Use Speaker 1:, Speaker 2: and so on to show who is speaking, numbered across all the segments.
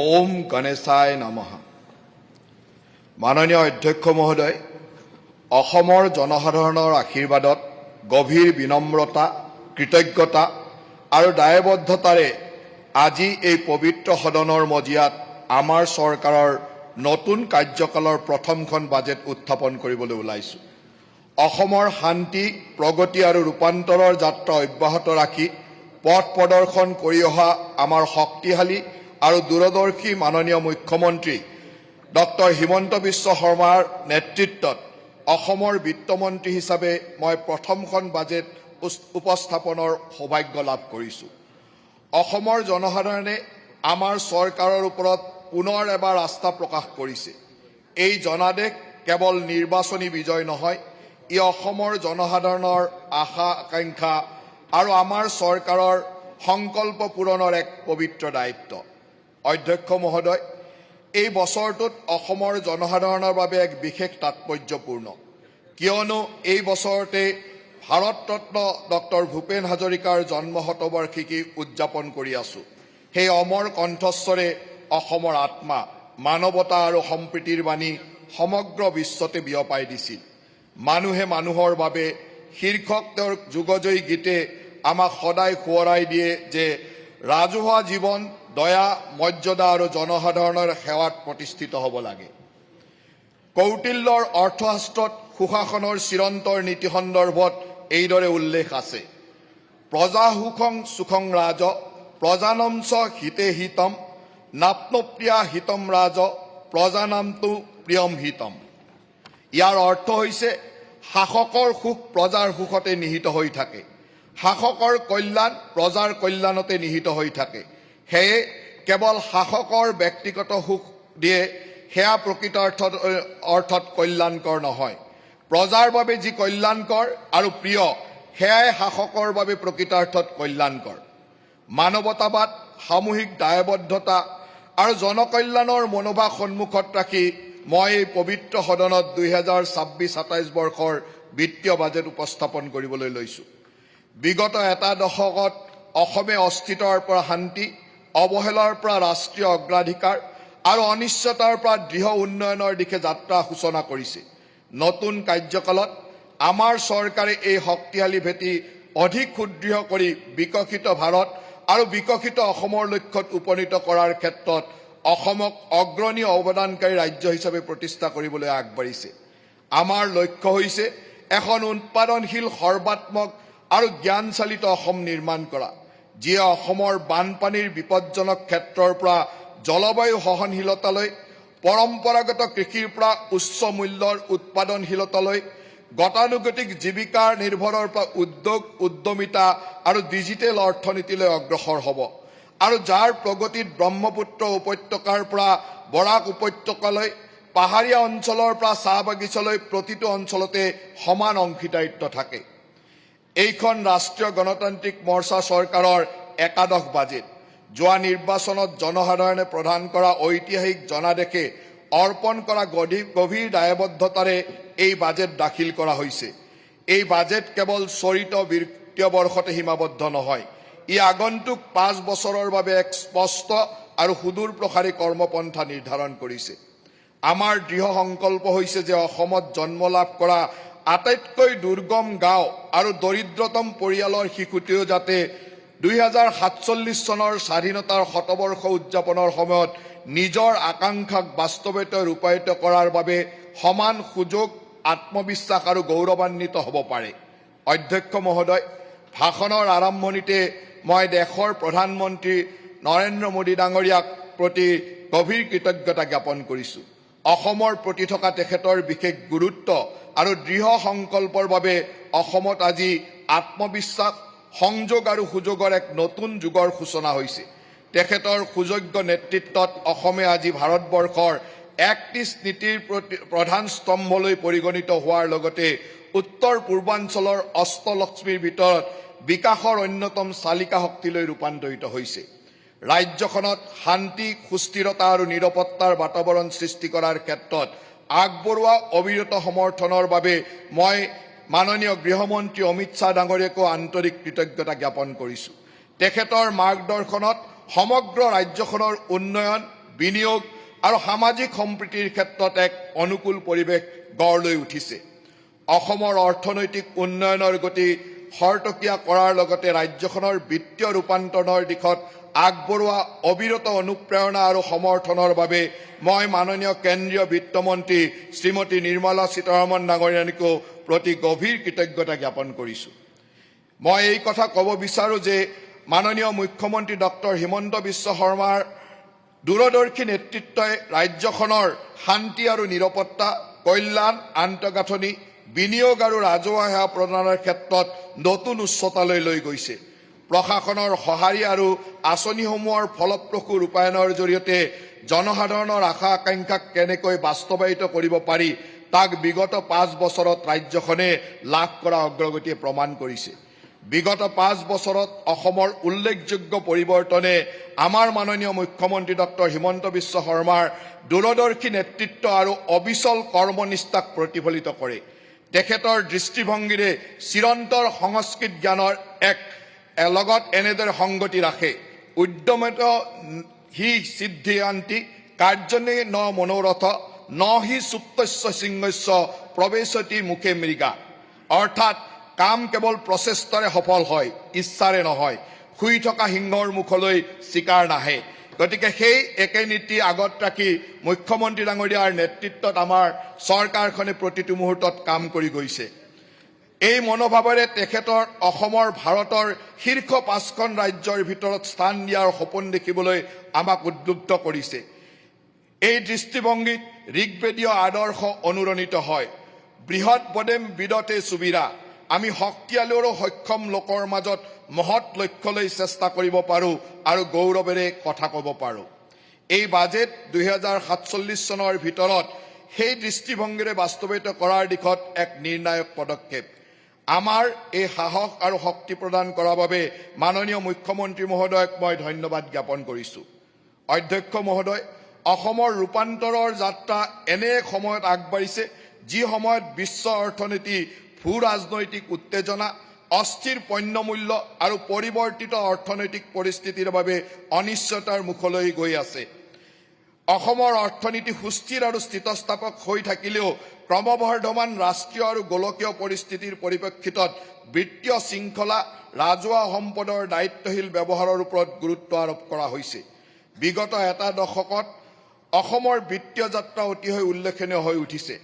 Speaker 1: ওম গণেশায় নমঃ। মাননীয় অধ্যক্ষ মহোদয়, অসমৰ জনসাধাৰণৰ আশীৰ্বাদত গভীৰ বিনম্ৰতা, কৃতজ্ঞতা আৰু দায়বদ্ধতাৰে আজি এই পবিত্ৰ সদনৰ মজিয়াত আমাৰ চৰকাৰৰ নতুন কাৰ্যকালৰ প্ৰথমখন বাজেট উত্থাপন কৰিবলৈ ওলাইছোঁ। অসমৰ শান্তি, প্ৰগতি আৰু ৰূপান্তৰৰ যাত্ৰা অব্যাহত ৰাখি পথ প্ৰদৰ্শন কৰি অহা আমাৰ শক্তিশালী আৰু দূৰদৰ্শী মাননীয় মুখ্যমন্ত্ৰী ডক্টৰ হিমন্ত বিশ্ব শৰ্মাৰ নেতৃত্বত অসমৰ বিত্তমন্ত্ৰী হিচাপে মই প্ৰথমখন বাজেট উপস্থাপনৰ সৌভাগ্য লাভ কৰিছোঁ। অসমৰ জনসাধাৰণে আমাৰ চৰকাৰৰ ওপৰত পুনৰ এবাৰ আস্থা প্ৰকাশ কৰিছে। এই জনাদেশ কেৱল নিৰ্বাচনী বিজয় নহয়, ই অসমৰ জনসাধাৰণৰ আশা আকাংক্ষা আৰু আমাৰ চৰকাৰৰ সংকল্প পূৰণৰ এক পবিত্ৰ দায়িত্ব। অধ্যক্ষ মহোদয়, এই বছৰটোত অসমৰ জনসাধাৰণৰ বাবে এক বিশেষ তাৎপৰ্যপূৰ্ণ, কিয়নো এই বছৰতে ভাৰতৰত্ন ডক্টৰ ভূপেন হাজৰিকাৰ জন্ম শতবাৰ্ষিকী উদযাপন কৰি আছোঁ। সেই অমৰ কণ্ঠস্বৰে অসমৰ আত্মা, মানৱতা আৰু সম্প্ৰীতিৰ বাণী সমগ্ৰ বিশ্বতে বিয়পাই দিছিল। মানুহে মানুহৰ বাবে শীৰ্ষক তেওঁৰ যুগজয়ী গীতে আমাক সদায় সোঁৱৰাই দিয়ে যে ৰাজহুৱা জীৱন দয়া, মৰ্যাদা আৰু জনসাধাৰণৰ সেৱাত প্ৰতিষ্ঠিত হ'ব লাগে। কৌটিল্যৰ অৰ্থশাস্ত্ৰত সুশাসনৰ চিৰন্তৰ নীতি সন্দৰ্ভত এইদৰে উল্লেখ আছে: প্ৰজা সুখং সুখং ৰাজ, প্ৰজানম চ হিতে হিতম, নাপ্নপ্ৰিয়া হিতম ৰাজ, প্ৰজানামটো প্ৰিয়ম হিতম। ইয়াৰ অৰ্থ হৈছে শাসকৰ সুখ প্ৰজাৰ সুখতে নিহিত হৈ থাকে, শাসকৰ কল্যাণ প্ৰজাৰ কল্যাণতে নিহিত হৈ থাকে। সেয়ে কেৱল শাসকৰ ব্যক্তিগত সুখ দিয়ে সেয়া প্ৰকৃত অৰ্থত কল্যাণকৰ নহয়। প্ৰজাৰ বাবে যি কল্যাণকৰ আৰু প্ৰিয়, সেয়াই শাসকৰ বাবে প্ৰকৃতাৰ্থত কল্যাণকৰ। মানৱতাবাদ, সামূহিক দায়বদ্ধতা আৰু জনকল্যাণৰ মনোভাৱ সন্মুখত ৰাখি মই এই পবিত্ৰ সদনত 2026-27 বৰ্ষৰ বিত্তীয় বাজেট উপস্থাপন কৰিবলৈ লৈছোঁ। বিগত এটা দশকত অসমে অস্থিৰৰ পৰা শান্তি, অৱহেলাৰ পৰা ৰাষ্ট্ৰীয় অগ্ৰাধিকাৰ আৰু অনিশ্চয়তাৰ পৰা দৃঢ় উন্নয়নৰ দিশে যাত্ৰা সূচনা কৰিছে। নতুন কাৰ্যকালত আমাৰ চৰকাৰে এই শক্তিশালী ভেটি অধিক সুদৃঢ় কৰি বিকশিত ভাৰত আৰু বিকশিত অসমৰ লক্ষ্যত উপনীত কৰাৰ ক্ষেত্ৰত অসমক অগ্ৰণী অৱদানকাৰী ৰাজ্য হিচাপে প্ৰতিষ্ঠা কৰিবলৈ আগবাঢ়িছে। আমাৰ লক্ষ্য হৈছে এখন উৎপাদনশীল, সৰ্বাত্মক আৰু জ্ঞানচালিত অসম নিৰ্মাণ কৰা, যিয়ে অসমৰ বানপানীৰ বিপদজনক ক্ষেত্ৰৰ পৰা জলবায়ু সহনশীলতালৈ, পৰম্পৰাগত কৃষিৰ পৰা উচ্চ মূল্যৰ উৎপাদনশীলতালৈ, গতানুগতিক জীৱিকাৰ নিৰ্ভৰৰ পৰা উদ্যোগ, উদ্যমিতা আৰু ডিজিটেল অৰ্থনীতিলৈ অগ্ৰসৰ হ'ব, আৰু যাৰ প্ৰগতিত ব্ৰহ্মপুত্ৰ উপত্যকাৰ পৰা বৰাক উপত্যকালৈ, পাহাৰীয়া অঞ্চলৰ পৰা চাহ বাগিচালৈ প্ৰতিটো অঞ্চলতে সমান অংশীদাৰিত্ব থাকে। এইখন ৰাষ্ট্ৰীয় গণতান্ত্ৰিক মৰ্চা চৰকাৰৰ একাদশ বাজেট। যোৱা নিৰ্বাচনত জনসাধাৰণে প্ৰদান কৰা ঐতিহাসিক জনাদেশে অৰ্পণ কৰা গভীৰ দায়বদ্ধতাৰে এই বাজেট দাখিল কৰা হৈছে। এই বাজেট কেৱল চলিত বিত্তীয় বৰ্ষতে সীমাবদ্ধ নহয়, ই আগন্তুক 5 বছৰৰ বাবে এক স্পষ্ট আৰু সুদূৰ প্ৰসাৰী কৰ্মপন্থা নিৰ্ধাৰণ কৰিছে। আমাৰ দৃঢ় সংকল্প হৈছে যে অসমত জন্ম লাভ কৰা আটাইতকৈ দুৰ্গম গাঁও আৰু দৰিদ্ৰতম পৰিয়ালৰ শিশুটিও যাতে 2047 চনৰ স্বাধীনতাৰ শতবৰ্ষ উদযাপনৰ সময়ত নিজৰ আকাংক্ষাক বাস্তৱতে ৰূপায়িত কৰাৰ বাবে সমান সুযোগ, আত্মবিশ্বাস আৰু গৌৰৱান্বিত হ'ব পাৰে। অধ্যক্ষ মহোদয়, ভাষণৰ আৰম্ভণিতে মই দেশৰ প্ৰধানমন্ত্ৰী নৰেন্দ্ৰ মোদী ডাঙৰীয়াক প্ৰতি গভীৰ কৃতজ্ঞতা জ্ঞাপন কৰিছোঁ। অসমৰ প্ৰতি থকা তেখেতৰ বিশেষ গুৰুত্ব আৰু দৃঢ় সংকল্পৰ বাবে অসমত আজি আত্মবিশ্বাস, সংযোগ আৰু সুযোগৰ এক নতুন যুগৰ সূচনা হৈছে। তেখেতৰ সুযোগ্য নেতৃত্বত অসমে আজি ভাৰতবৰ্ষৰ 31 নীতিৰ প্ৰধান স্তম্ভলৈ পৰিগণিত হোৱাৰ লগতে উত্তৰ পূৰ্বাঞ্চলৰ অষ্টলক্ষ্মীৰ ভিতৰত বিকাশৰ অন্যতম চালিকা শক্তিলৈ ৰূপান্তৰিত হৈছে। ৰাজ্যখনত শান্তি, সুস্থিৰতা আৰু নিৰাপত্তাৰ বাতাবৰণ সৃষ্টি কৰাৰ ক্ষেত্ৰত আগবঢ়োৱা অবিৰত সমৰ্থনৰ বাবে মই মাননীয় গৃহমন্ত্ৰী অমিত শ্বাহ ডাঙৰীয়াকো আন্তৰিক কৃতজ্ঞতা জ্ঞাপন কৰিছোঁ। তেখেতৰ মাৰ্গদৰ্শনত সমগ্ৰ ৰাজ্যখনৰ উন্নয়ন, বিনিয়োগ আৰু সামাজিক সম্প্ৰীতিৰ ক্ষেত্ৰত এক অনুকূল পৰিৱেশ গঢ় লৈ উঠিছে। অসমৰ অৰ্থনৈতিক উন্নয়নৰ গতি খৰতকীয়া কৰাৰ লগতে ৰাজ্যখনৰ বিত্তীয় ৰূপান্তৰণৰ দিশত আগবঢ়োৱা অবিৰত অনুপ্ৰেৰণা আৰু সমৰ্থনৰ বাবে মই মাননীয় কেন্দ্ৰীয় বিত্তমন্ত্ৰী শ্ৰীমতী নিৰ্মলা সীতাৰমণ ডাঙৰীয়ানীকো প্ৰতি গভীৰ কৃতজ্ঞতা জ্ঞাপন কৰিছোঁ। মই এই কথা ক'ব বিচাৰোঁ যে মাননীয় মুখ্যমন্ত্ৰী ডক্টৰ হিমন্ত বিশ্ব শৰ্মাৰ দূৰদৰ্শী নেতৃত্বই ৰাজ্যখনৰ শান্তি আৰু নিৰাপত্তা, কল্যাণ, আন্তঃগাঁথনি, বিনিয়োগ আৰু ৰাজহুৱা সেৱা প্ৰদানৰ ক্ষেত্ৰত নতুন উচ্চতালৈ লৈ গৈছে। প্ৰশাসনৰ সঁহাৰি আৰু আঁচনিসমূহৰ ফলপ্ৰসূ ৰূপায়ণৰ জৰিয়তে জনসাধাৰণৰ আশা আকাংক্ষাক কেনেকৈ বাস্তৱায়িত কৰিব পাৰি তাক বিগত 5 বছৰত ৰাজ্যখনে লাভ কৰা অগ্ৰগতিয়ে প্ৰমাণ কৰিছে। বিগত 5 বছৰত অসমৰ উল্লেখযোগ্য পৰিৱৰ্তনে আমাৰ মাননীয় মুখ্যমন্ত্ৰী ডক্টৰ হিমন্ত বিশ্ব শৰ্মাৰ দূৰদৰ্শী নেতৃত্ব আৰু অবিচল কৰ্মনিষ্ঠাক প্ৰতিফলিত কৰে। তেখেতৰ দৃষ্টিভংগীৰে চিৰন্তৰ সংস্কৃত জ্ঞানৰ লগত এনেদৰে সংগতি ৰাখে। উদ্যমিত হি সিদ্ধিয়ান্তি কাৰ্যনে ন মনোৰথ ন হি সুপ্তস্য সিংহস্য প্ৰৱেশতি মুখে মৃগা। অৰ্থাৎ কাম কেৱল প্ৰচেষ্টাৰে সফল হয়, ইচ্ছাৰে নহয়। শুই থকা সিংহৰ মুখলৈ চিকাৰ নাহে। গতিকে সেই একে নীতি আগত ৰাখি মুখ্যমন্ত্ৰী ডাঙৰীয়াৰ নেতৃত্বত আমাৰ চৰকাৰখনে প্ৰতিটো মুহূৰ্তত কাম কৰি গৈছে। এই মনোভাৱেৰে তেখেতৰ অসমৰ ভাৰতৰ শীৰ্ষ 5খন ৰাজ্যৰ ভিতৰত স্থান দিয়াৰ সপোন দেখিবলৈ আমাক উদ্বুদ্ধ কৰিছে। এই দৃষ্টিভংগীত ঋগ্বেদীয় আদৰ্শ অনুৰণিত হয়। বৃহৎ বদেম বিদতে সুবিৰা। আমি শক্তিশালী আৰু সক্ষম লোকৰ মাজত মহৎ লক্ষ্যলৈ চেষ্টা কৰিব পাৰোঁ আৰু গৌৰৱেৰে কথা ক'ব পাৰোঁ। এই বাজেট 2047 চনৰ ভিতৰত সেই দৃষ্টিভংগীৰে বাস্তৱায়িত কৰাৰ দিশত এক নিৰ্ণায়ক পদক্ষেপ। আমাৰ এই সাহস আৰু শক্তি প্ৰদান কৰাৰ বাবে মাননীয় মুখ্যমন্ত্ৰী মহোদয়ক মই ধন্যবাদ জ্ঞাপন কৰিছোঁ। অধ্যক্ষ মহোদয়, অসমৰ ৰূপান্তৰৰ যাত্ৰা এনে এক সময়ত আগবাঢ়িছে যি সময়ত বিশ্ব অৰ্থনীতি, ভূ ৰাজনৈতিক উত্তেজনা, অস্থিৰ পণ্যমূল্য আৰু পৰিৱৰ্তিত অৰ্থনৈতিক পৰিস্থিতিৰ বাবে অনিশ্চয়তাৰ মুখলৈ গৈ আছে। অসমৰ অৰ্থনীতি সুস্থিৰ আৰু স্থিতস্থাপক হৈ থাকিলেও ক্ৰমবৰ্ধমান ৰাষ্ট্ৰীয় আৰু গোলকীয় পৰিস্থিতিৰ পৰিপ্ৰেক্ষিতত বিত্তীয় শৃংখলা, ৰাজহুৱা সম্পদৰ দায়িত্বশীল ব্যৱহাৰৰ ওপৰত গুৰুত্ব আৰোপ কৰা হৈছে। বিগত এটা দশকত অসমৰ বিত্তীয় যাত্ৰা অতিশয় উল্লেখনীয় হৈ উঠিছে।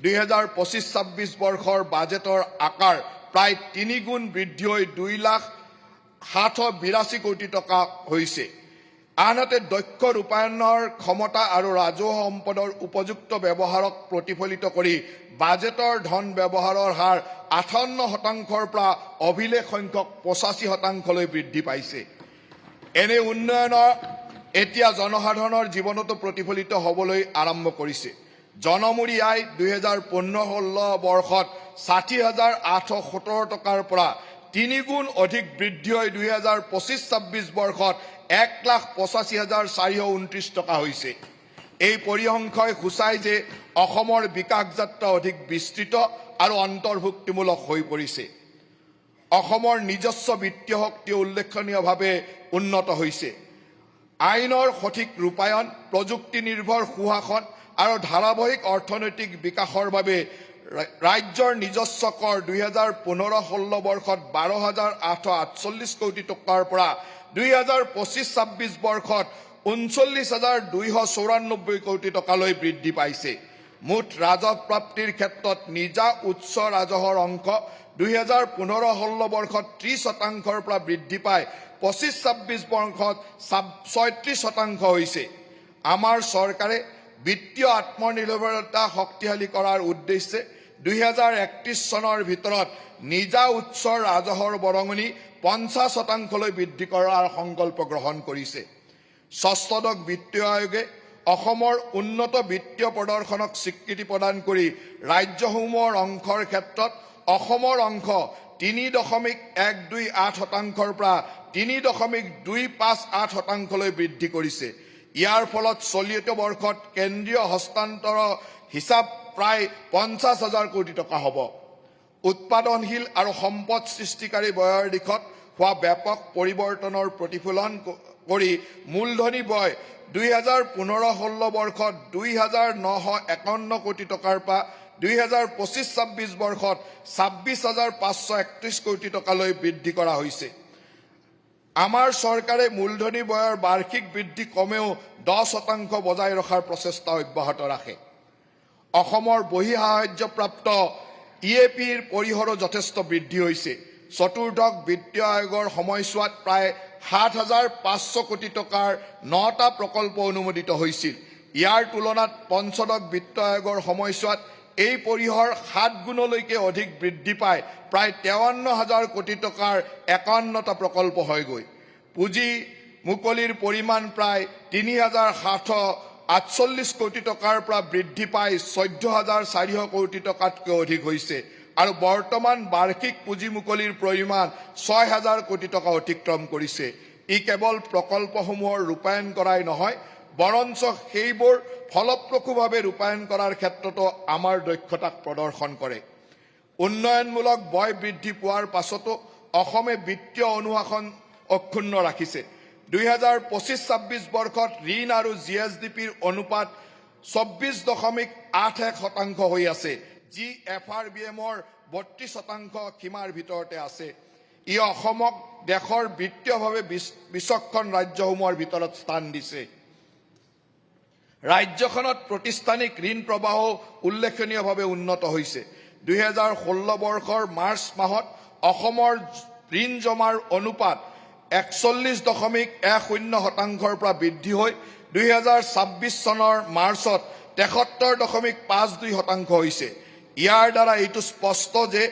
Speaker 1: 2025-26 বৰ্ষৰ বাজেটৰ আকাৰ প্ৰায় 3 গুণ বৃদ্ধি হৈ 2,0782 কোটি টকা হৈছে। আনহাতে দক্ষ ৰূপায়ণৰ ক্ষমতা আৰু ৰাজহুৱা সম্পদৰ উপযুক্ত ব্যৱহাৰক প্ৰতিফলিত কৰি বাজেটৰ ধন ব্যৱহাৰৰ হাৰ 58%ৰ পৰা অভিলেখ সংখ্যক 85%লৈ বৃদ্ধি পাইছে। এনে উন্নয়নৰ এতিয়া জনসাধাৰণৰ জীৱনতো প্ৰতিফলিত হ'বলৈ আৰম্ভ কৰিছে। জনমূৰি আয় 2015-16 বৰ্ষত 60,817 টকাৰ পৰা 3 গুণ অধিক বৃদ্ধি হৈ 2025-26 বৰ্ষত 1,85,429 টকা হৈছে। এই পৰিসংখ্যাই সূচায় যে অসমৰ বিকাশ যাত্ৰা অধিক বিস্তৃত আৰু অন্তৰ্ভুক্তিমূলক হৈ পৰিছে। অসমৰ নিজস্ব বিত্তীয় শক্তি উল্লেখনীয়ভাৱে উন্নত হৈছে। আইনৰ সঠিক ৰূপায়ণ, প্ৰযুক্তি নিৰ্ভৰ সুশাসন আৰু ধাৰাবাহিক অৰ্থনৈতিক বিকাশৰ বাবে ৰাজ্যৰ নিজস্ব কৰ 2015-16 বৰ্ষত 12,848 কোটি টকাৰ পৰা 2025-26 বৰ্ষত 39,294 কোটি টকালৈ বৃদ্ধি পাইছে। মুঠ ৰাজহ প্ৰাপ্তিৰ ক্ষেত্ৰত নিজা উৎস ৰাজহৰ অংশ 2015-16 বৰ্ষত 30%ৰ পৰা বৃদ্ধি পাই 25-26 বৰ্ষত 36% হৈছে। আমাৰ চৰকাৰে বিত্তীয় আত্মনিৰ্ভৰতা শক্তিশালী কৰাৰ উদ্দেশ্যে 2031 চনৰ ভিতৰত নিজা উৎসৰ ৰাজহৰ বৰঙণি 50%লৈ বৃদ্ধি কৰাৰ সংকল্প গ্ৰহণ কৰিছে। ষষ্ঠদশ বিত্ত আয়োগে অসমৰ উন্নত বিত্তীয় প্ৰদৰ্শনক স্বীকৃতি প্ৰদান কৰি ৰাজ্যসমূহৰ অংশৰ ক্ষেত্ৰত অসমৰ অংশ 3.128%ৰ পৰা 3.258%লৈ বৃদ্ধি কৰিছে। ইয়াৰ ফলত চলিত বৰ্ষত কেন্দ্ৰীয় হস্তান্তৰ হিচাপ প্ৰায় 50,000 কোটি টকা হ'ব। উৎপাদনশীল আৰু সম্পদ সৃষ্টিকাৰী ব্যয়ৰ দিশত হোৱা ব্যাপক পৰিৱৰ্তনৰ প্ৰতিফলন কৰি মূলধনী ব্যয় 2015-16 বৰ্ষত 2,951 কোটি টকাৰ পৰা 2025-26 বৰ্ষত 26,531 কোটি টকালৈ বৃদ্ধি কৰা হৈছে। আমাৰ চৰকাৰে মূলধনী ব্যয়ৰ বাৰ্ষিক বৃদ্ধি কমেও 10% বজাই ৰখাৰ প্ৰচেষ্টা অব্যাহত ৰাখে। অসমৰ বহিঃসাহায্যপ্ৰাপ্ত EAPৰ পৰিসৰো যথেষ্ট বৃদ্ধি হৈছে। চতুৰ্দশ বিত্তীয় আয়োগৰ সময়ছোৱাত প্ৰায় 7,500 কোটি টকাৰ 9টা প্ৰকল্প অনুমোদিত হৈছিল। ইয়াৰ তুলনাত পঞ্চদশ বিত্ত আয়োগৰ সময়ছোৱাত এই পৰিসৰ 7 গুণলৈকে অধিক বৃদ্ধি পায় প্ৰায় 53,000 কোটি টকাৰ 51টা প্ৰকল্প হয়গৈ। পুঁজি মুকলিৰ পৰিমাণ প্ৰায় 3,748 কোটি টকাৰ পৰা বৃদ্ধি পাই 14,400 কোটি টকাতকৈ অধিক হৈছে আৰু বৰ্তমান বাৰ্ষিক পুঁজি মুকলিৰ পৰিমাণ 6,000 কোটি টকা অতিক্ৰম কৰিছে। ই কেৱল প্ৰকল্পসমূহৰ ৰূপায়ণ কৰাই নহয়, বৰঞ্চ সেইবোৰ ফলপ্ৰসূভাৱে ৰূপায়ণ কৰাৰ ক্ষেত্ৰতো আমাৰ দক্ষতাক প্ৰদৰ্শন কৰে। উন্নয়নমূলক ব্যয় বৃদ্ধি পোৱাৰ পাছতো অসমে বিত্তীয় অনুশাসন অক্ষুণ্ণ ৰাখিছে। 2025-26 বৰ্ষত ঋণ আৰু GSDPৰ অনুপাত 24.81% হৈ আছে, যি FRBMৰ 32% সীমাৰ ভিতৰতে আছে। ই অসমক দেশৰ বিত্তীয়ভাৱে বিচক্ষণ ৰাজ্যসমূহৰ ভিতৰত স্থান দিছে। ৰাজ্যখনত প্ৰতিষ্ঠানিক ঋণ প্ৰবাহো উল্লেখনীয়ভাৱে উন্নত হৈছে। 2016 বৰ্ষৰ মাৰ্চ মাহত অসমৰ ঋণ জমাৰ অনুপাত 41.10%ৰ পৰা বৃদ্ধি হৈ 2026 চনৰ মাৰ্চত 73.52% হৈছে। ইয়াৰ দ্বাৰা এইটো স্পষ্ট যে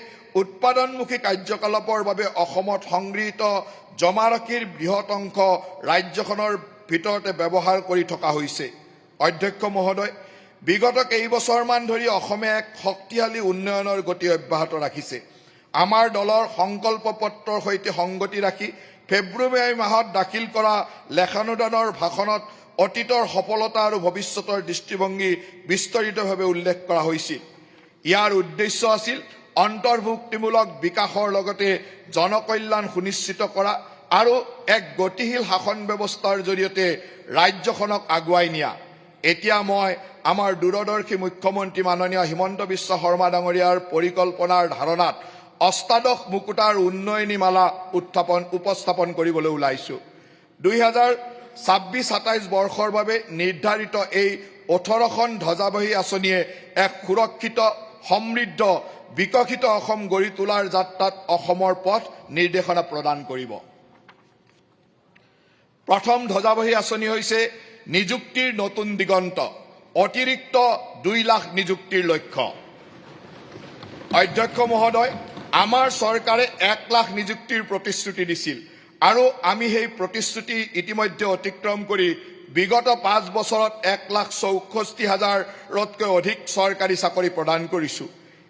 Speaker 1: উৎপাদনমুখী কাৰ্যকলাপৰ বাবে অসমত সংগৃহীত জমাৰাশিৰ বৃহৎ অংশ ৰাজ্যখনৰ ভিতৰতে ব্যৱহাৰ কৰি থকা হৈছে। অধ্যক্ষ মহোদয়, বিগত কেইবছৰমান ধৰি অসমে এক শক্তিশালী উন্নয়নৰ গতি অব্যাহত ৰাখিছে। আমাৰ দলৰ সংকল্প পত্ৰৰ সৈতে সংগতি ৰাখি ফেব্ৰুৱাৰী মাহত দাখিল কৰা লেখানুদানৰ ভাষণত অতীতৰ সফলতা আৰু ভৱিষ্যতৰ দৃষ্টিভংগী বিস্তৰিতভাৱে উল্লেখ কৰা হৈছিল। ইয়াৰ উদ্দেশ্য আছিল অন্তৰ্ভুক্তিমূলক বিকাশৰ লগতে জনকল্যাণ সুনিশ্চিত কৰা আৰু এক গতিশীল শাসন ব্যৱস্থাৰ জৰিয়তে ৰাজ্যখনক আগুৱাই নিয়া। এতিয়া মই আমাৰ দূৰদৰ্শী মুখ্যমন্ত্ৰী মাননীয় হিমন্ত বিশ্ব শৰ্মা ডাঙৰীয়াৰ পৰিকল্পনাৰ ধাৰণাত অষ্টাদশ মুকুতাৰ উন্নয়নী মালা উপস্থাপন কৰিবলৈ ওলাইছো। 2026-27 বৰ্ষৰ বাবে নিৰ্ধাৰিত এই 18খন ধ্বজাবাহী আঁচনিয়ে এক সুৰক্ষিত, সমৃদ্ধ, বিকশিত অসম গঢ়ি তোলাৰ যাত্ৰাত অসমৰ পথ নিৰ্দেশনা প্ৰদান কৰিব। প্ৰথম ধ্বজাবাহী আঁচনি হৈছে নিযুক্তিৰ নতুন দিগন্ত, অতিৰিক্ত 2 লাখ নিযুক্তিৰ লক্ষ্য। অধ্যক্ষ মহোদয়, আমাৰ চৰকাৰে 1 লাখ নিযুক্তিৰ প্ৰতিশ্ৰুতি দিছিল আৰু আমি সেই প্ৰতিশ্ৰুতি ইতিমধ্যে অতিক্ৰম কৰি বিগত 5 বছৰত 1,64,000তকৈ অধিক চৰকাৰী চাকৰি প্ৰদান কৰিছোঁ।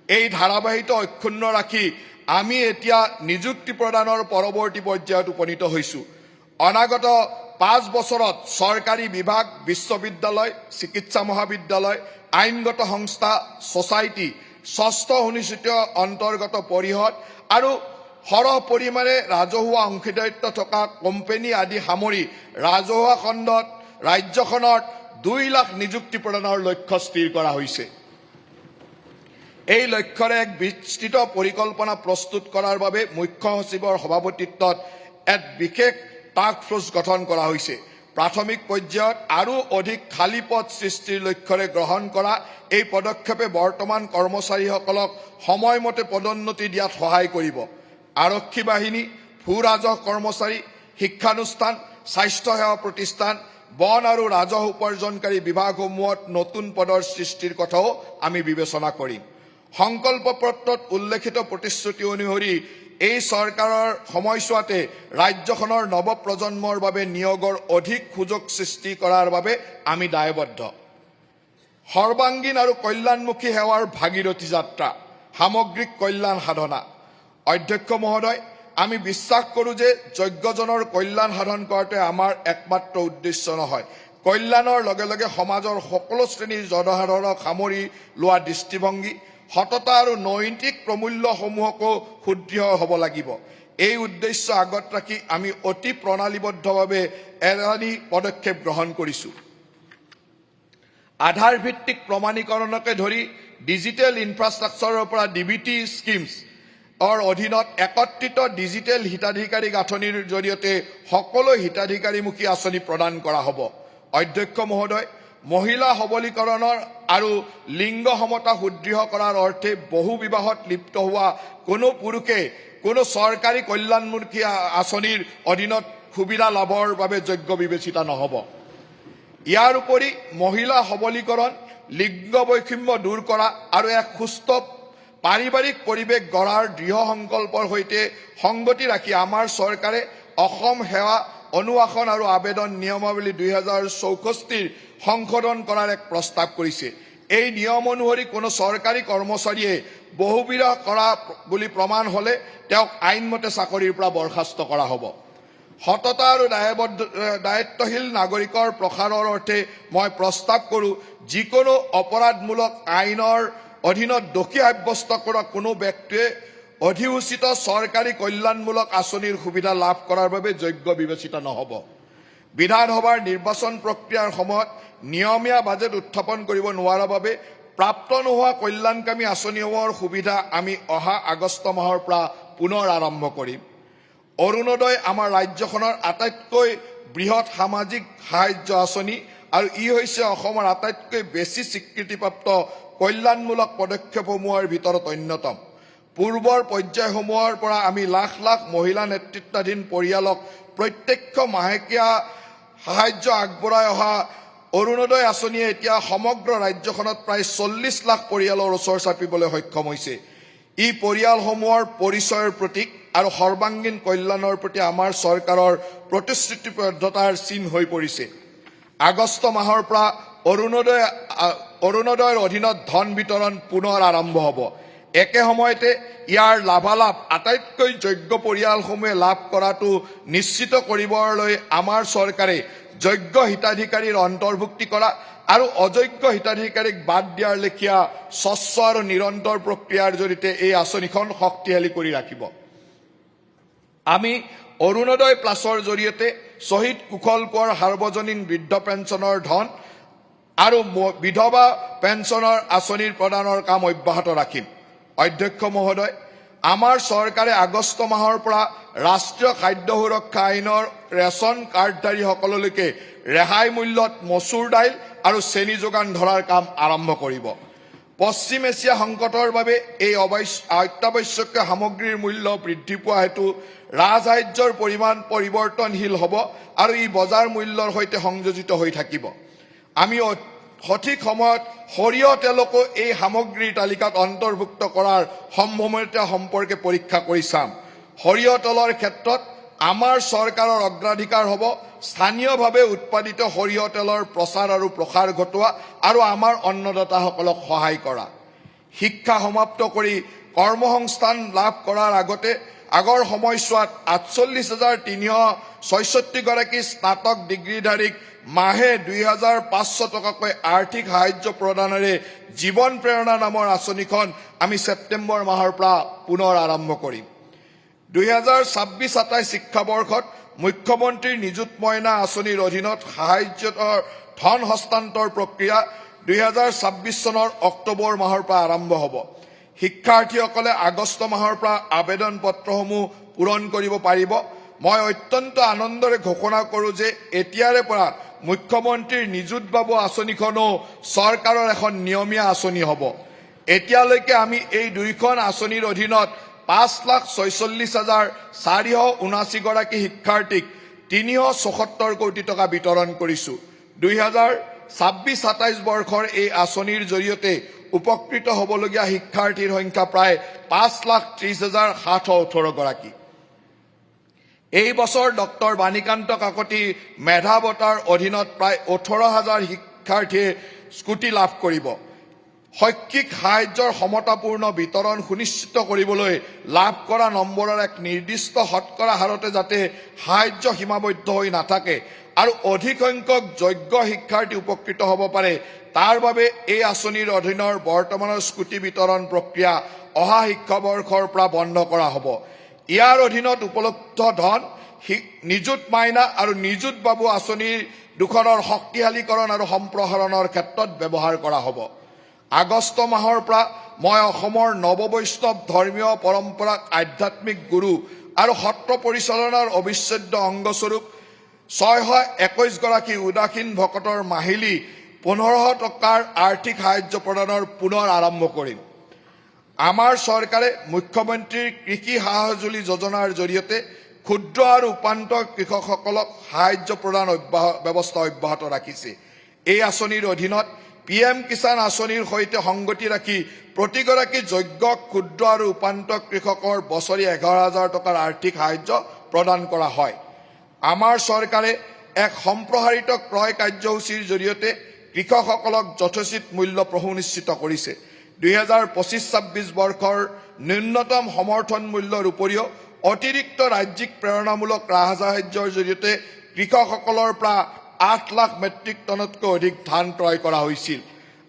Speaker 1: এই ধাৰাবাহিকতা অক্ষুণ্ণ ৰাখি আমি এতিয়া নিযুক্তি প্ৰদানৰ পৰৱৰ্তী পৰ্যায়ত উপনীত হৈছোঁ। অনাগত 5 বছৰত চৰকাৰী বিভাগ, বিশ্ববিদ্যালয়, চিকিৎসা মহাবিদ্যালয়, আইনগত সংস্থা, ছ'চাইটি, ষষ্ঠ অনুসূচিত অন্তৰ্গত পৰিষদ আৰু সৰহ পৰিমাণে ৰাজহুৱা অংশীদাৰিত্ব থকা কোম্পানী আদি সামৰি ৰাজহুৱা খণ্ডত ৰাজ্যখনত 2 লাখ নিযুক্তি প্ৰদানৰ লক্ষ্য স্থিৰ কৰা হৈছে। এই লক্ষ্যৰে এক বিস্তৃত পৰিকল্পনা প্ৰস্তুত কৰাৰ বাবে মুখ্য সচিবৰ সভাপতিত্বত এক বিশেষ টাস্ক ফ'ৰ্চ গঠন কৰা হৈছে। প্ৰাথমিক পৰ্যায়ত আৰু অধিক খালী পদ সৃষ্টিৰ লক্ষ্যৰে গ্ৰহণ কৰা এই পদক্ষেপে বৰ্তমান কৰ্মচাৰীসকলক সময়মতে পদোন্নতি দিয়াত সহায় কৰিব। আৰক্ষী বাহিনী, ভূ ৰাজহ কৰ্মচাৰী, শিক্ষানুষ্ঠান, স্বাস্থ্যসেৱা প্ৰতিষ্ঠান, বন আৰু ৰাজহ উপাৰ্জনকাৰী বিভাগসমূহত নতুন পদৰ সৃষ্টিৰ কথাও আমি বিবেচনা কৰিম। সংকল্প পত্ৰত উল্লেখিত প্ৰতিশ্ৰুতি অনুসৰি এই চৰকাৰৰ সময়ছোৱাতে ৰাজ্যখনৰ নৱপ্ৰজন্মৰ বাবে নিয়োগৰ অধিক সুযোগ সৃষ্টি কৰাৰ বাবে আমি দায়বদ্ধ। সৰ্বাংগীন আৰু কল্যাণমুখী সেৱাৰ ভাগীৰথী যাত্ৰা, সামগ্ৰিক কল্যাণ সাধনা। অধ্যক্ষ মহোদয়, আমি বিশ্বাস কৰোঁ যে যোগ্যজনৰ কল্যাণ সাধন কৰাটোৱে আমাৰ একমাত্ৰ উদ্দেশ্য নহয়। কল্যাণৰ লগে লগে সমাজৰ সকলো শ্ৰেণীৰ জনসাধাৰণক সামৰি লোৱা দৃষ্টিভংগী, সততা আৰু নৈতিক প্ৰমূল্যসমূহকো সুদৃঢ় হ'ব লাগিব। এই উদ্দেশ্য আগত ৰাখি আমি অতি প্ৰণালীবদ্ধভাৱে এলানি পদক্ষেপ গ্ৰহণ কৰিছোঁ। আধাৰ ভিত্তিক প্ৰমাণীকৰণকে ধৰি ডিজিটেল ইনফ্ৰাষ্ট্ৰাকচাৰৰ পৰা ডিবিটি স্কিমছ অধীনত একত্ৰিত ডিজিটেল হিতাধিকাৰী গাঁথনিৰ জৰিয়তে সকলো হিতাধিকাৰীমুখী আঁচনি প্ৰদান কৰা হ'ব। অধ্যক্ষ মহোদয়, মহিলা সবলীকৰণৰ আৰু লিংগ সমতা সুদৃঢ় কৰাৰ অৰ্থে বহু বিবাহত লিপ্ত হোৱা কোনো পুৰুষে কোনো চৰকাৰী কল্যাণমুখী আঁচনিৰ অধীনত সুবিধা লাভৰ বাবে যোগ্য বিবেচিত নহ'ব। ইয়াৰ উপৰি মহিলা সবলীকৰণ, লিংগ বৈষম্য দূৰ কৰা আৰু এক সুস্থ পাৰিবাৰিক পৰিৱেশ গঢ়াৰ দৃঢ় সংকল্পৰ সৈতে সংগতি ৰাখি আমাৰ চৰকাৰে অসম সেৱা অনুশাসন আৰু আবেদন নিয়মাৱলী 2064 সংশোধন কৰাৰ এক প্ৰস্তাৱ কৰিছে। এই নিয়ম অনুসৰি কোনো চৰকাৰী কৰ্মচাৰীয়ে বহুবিবাহ কৰা বুলি প্ৰমাণ হ'লে তেওঁক আইনমতে চাকৰিৰ পৰা বৰ্খাস্ত কৰা হ'ব। সততা আৰু দায়িত্বশীল নাগৰিকৰ প্ৰসাৰৰ অৰ্থে মই প্ৰস্তাৱ কৰোঁ, যিকোনো অপৰাধমূলক আইনৰ অধীনত দোষী সাব্যস্ত কৰা কোনো ব্যক্তিয়ে অধিসূচিত চৰকাৰী কল্যাণমূলক আঁচনিৰ সুবিধা লাভ কৰাৰ বাবে যোগ্য বিবেচিত নহ'ব। বিধানসভাৰ নিৰ্বাচন প্ৰক্ৰিয়াৰ সময়ত নিয়মীয়া বাজেট উত্থাপন কৰিব নোৱাৰাৰ বাবে প্ৰাপ্ত নোহোৱা কল্যাণকামী আঁচনিসমূহৰ সুবিধা আমি অহা আগষ্ট মাহৰ পৰা পুনৰ আৰম্ভ কৰিম। অৰুণোদয় আমাৰ ৰাজ্যখনৰ আটাইতকৈ বৃহৎ সামাজিক সাহায্য আঁচনি আৰু ই হৈছে অসমৰ আটাইতকৈ বেছি স্বীকৃতিপ্ৰাপ্ত কল্যাণমূলক পদক্ষেপসমূহৰ ভিতৰত অন্যতম। পূৰ্বৰ পৰ্যায়সমূহৰ পৰা আমি লাখ লাখ মহিলা নেতৃত্বাধীন পৰিয়ালক প্ৰত্যক্ষ মাহেকীয়া সাহায্য আগবঢ়াই অহা অৰুণোদয় আঁচনিয়ে এতিয়া সমগ্ৰ ৰাজ্যখনত প্ৰায় 40 লাখ পৰিয়ালৰ ওচৰ চাপিবলৈ সক্ষম হৈছে। ই পৰিয়ালসমূহৰ পৰিচয়ৰ প্ৰতীক আৰু সৰ্বাংগীন কল্যাণৰ প্ৰতি আমাৰ চৰকাৰৰ প্ৰতিশ্ৰুতিবদ্ধতাৰ চিন হৈ পৰিছে। আগষ্ট মাহৰ পৰা অৰুণোদয়ৰ অধীনত ধন বিতৰণ পুনৰ আৰম্ভ হ'ব। একে সময়তে ইয়াৰ লাভালাভ আটাইতকৈ যোগ্য পৰিয়ালসমূহে লাভ কৰাটো নিশ্চিত কৰিবলৈ আমাৰ চৰকাৰে যোগ্য হিতাধিকাৰীৰ অন্তৰ্ভুক্তি কৰা আৰু অযোগ্য হিতাধিকাৰীক বাদ দিয়াৰ লেখীয়া স্বচ্ছ আৰু নিৰন্তৰ প্ৰক্ৰিয়াৰ জৰিয়তে এই আঁচনিখন শক্তিশালী কৰি ৰাখিব। আমি অৰুণোদয় প্লাছৰ জৰিয়তে শ্বহীদ কুশল কোঁৱৰ সাৰ্বজনীন বৃদ্ধ পেঞ্চনৰ ধন আৰু বিধৱা পেঞ্চনৰ আঁচনিৰ প্ৰদানৰ কাম অব্যাহত ৰাখিম। অধ্যক্ষ মহোদয়, আমাৰ চৰকাৰে আগষ্ট মাহৰ পৰা ৰাষ্ট্ৰীয় খাদ্য সুৰক্ষা আইনৰ ৰেচন কাৰ্ডধাৰীসকললৈকে ৰেহাই মূল্যত মচুৰ দাইল আৰু চেনি যোগান ধৰাৰ কাম আৰম্ভ কৰিব। পশ্চিম এছিয়া সংকটৰ বাবে এই অত্যাৱশ্যকীয় সামগ্ৰীৰ মূল্য বৃদ্ধি পোৱা হেতু ৰাজসাহায্যৰ পৰিমাণ পৰিৱৰ্তনশীল হ'ব আৰু ই বজাৰ মূল্যৰ সৈতে সংযোজিত হৈ থাকিব। আমি সঠিক সময়ত সৰিয়হ তেলকো এই সামগ্ৰীৰ তালিকাত অন্তৰ্ভুক্ত কৰাৰ সম্ভাৱনীয়তা সম্পৰ্কে পৰীক্ষা কৰি চাম। সৰিয়হ তেলৰ ক্ষেত্ৰত আমাৰ চৰকাৰৰ অগ্ৰাধিকাৰ হ'ব স্থানীয়ভাৱে উৎপাদিত সৰিয়হ তেলৰ প্ৰচাৰ আৰু প্ৰসাৰ ঘটোৱা আৰু আমাৰ অন্নদাতাসকলক সহায় কৰা। শিক্ষা সমাপ্ত কৰি কৰ্মসংস্থান লাভ কৰাৰ আগৰ সময়ছোৱাত 48,366 গৰাকী স্নাতক ডিগ্ৰীধাৰীক মাহে 2,500 টকাকৈ আৰ্থিক সাহায্য প্ৰদানেৰে জীৱন প্ৰেৰণা নামৰ আঁচনিখন আমি ছেপ্টেম্বৰ মাহৰ পৰা পুনৰ আৰম্ভ কৰিম। 2026-27 শিক্ষাবৰ্ষত মুখ্যমন্ত্ৰীৰ নিযুত মইনা আঁচনিৰ অধীনত সাহায্যৰ ধন হস্তান্তৰ প্ৰক্ৰিয়া 2026 চনৰ অক্টোবৰ মাহৰ পৰা আৰম্ভ হ'ব। শিক্ষাৰ্থীসকলে আগষ্ট মাহৰ পৰা আবেদন পত্ৰসমূহ পূৰণ কৰিব পাৰিব। মই অত্যন্ত আনন্দৰে ঘোষণা কৰোঁ যে এতিয়াৰে পৰা মুখ্যমন্ত্ৰীৰ নিযুত বাবু আঁচনিখনো চৰকাৰৰ এখন নিয়মীয়া আঁচনি হ'ব। এতিয়ালৈকে আমি এই দুইখন আঁচনিৰ অধীনত 5,46,479 গৰাকী শিক্ষাৰ্থীক 374 কোটি টকা বিতৰণ কৰিছোঁ। 2026-27 বৰ্ষৰ এই আঁচনিৰ জৰিয়তে উপকৃত হ'বলগীয়া শিক্ষাৰ্থীৰ সংখ্যা প্ৰায় 5,30,718 গৰাকী। এই বছৰ ডক্টৰ বাণীকান্ত কাকতি মেধা বঁটাৰ অধীনত প্ৰায় 18,000 শিক্ষাৰ্থীয়ে স্কুটি লাভ কৰিব। শৈক্ষিক সাহায্যৰ সমতাপূৰ্ণ বিতৰণ সুনিশ্চিত কৰিবলৈ লাভ কৰা নম্বৰৰ এক নিৰ্দিষ্ট শতকৰা হাৰতে যাতে সাহায্য সীমাবদ্ধ হৈ নাথাকে আৰু অধিক সংখ্যক যোগ্য শিক্ষাৰ্থী উপকৃত হ'ব পাৰে, তাৰ বাবে এই আঁচনিৰ অধীনৰ বৰ্তমানৰ স্কুটি বিতৰণ প্ৰক্ৰিয়া অহা শিক্ষাবৰ্ষৰ পৰা বন্ধ কৰা হ'ব। ইয়াৰ অধীনত উপলব্ধ ধন নিযুত মাইনা আৰু নিযুত বাবু আঁচনিৰ দুখনৰ শক্তিশালীকৰণ আৰু সম্প্ৰসাৰণৰ ক্ষেত্ৰত ব্যৱহাৰ কৰা হ'ব। আগষ্ট মাহৰ পৰা মই অসমৰ নৱবৈষ্ণৱ ধৰ্মীয় পৰম্পৰাক আধ্যাত্মিক গুৰু আৰু সত্ৰ পৰিচালনাৰ অবিচ্ছেদ্য অংগস্বৰূপ 621 গৰাকী উদাসীন ভকতৰ মাহিলী 1500 টকাৰ আৰ্থিক সাহায্য প্ৰদানৰ পুনৰ আৰম্ভ কৰিম। আমাৰ চৰকাৰে মুখ্যমন্ত্ৰীৰ কৃষি সহায়জুলি যোজনাৰ জৰিয়তে ক্ষুদ্ৰ আৰু উপান্ত কৃষকসকলক সাহায্য প্ৰদান ব্যৱস্থা অব্যাহত ৰাখিছে। এই আঁচনিৰ অধীনত PM কিষাণ আঁচনিৰ সৈতে সংগতি ৰাখি প্ৰতিগৰাকী যোগ্য ক্ষুদ্ৰ আৰু উপান্ত কৃষকৰ বছৰি 11,000 টকাৰ আৰ্থিক সাহায্য প্ৰদান কৰা হয়। আমাৰ চৰকাৰে এক সম্প্ৰসাৰিত ক্ৰয় কাৰ্যসূচীৰ জৰিয়তে কৃষকসকলক যথোচিত মূল্য সুনিশ্চিত কৰিছে। 2025-26 বৰ্ষৰ ন্যূনতম সমৰ্থন মূল্যৰ উপৰিও অতিৰিক্ত ৰাজ্যিক প্ৰেৰণামূলক ৰাজসাহায্যৰ জৰিয়তে কৃষকসকলৰ পৰা 8 লাখ মেট্ৰিক টনতকৈ অধিক ধান ক্ৰয় কৰা হৈছিল।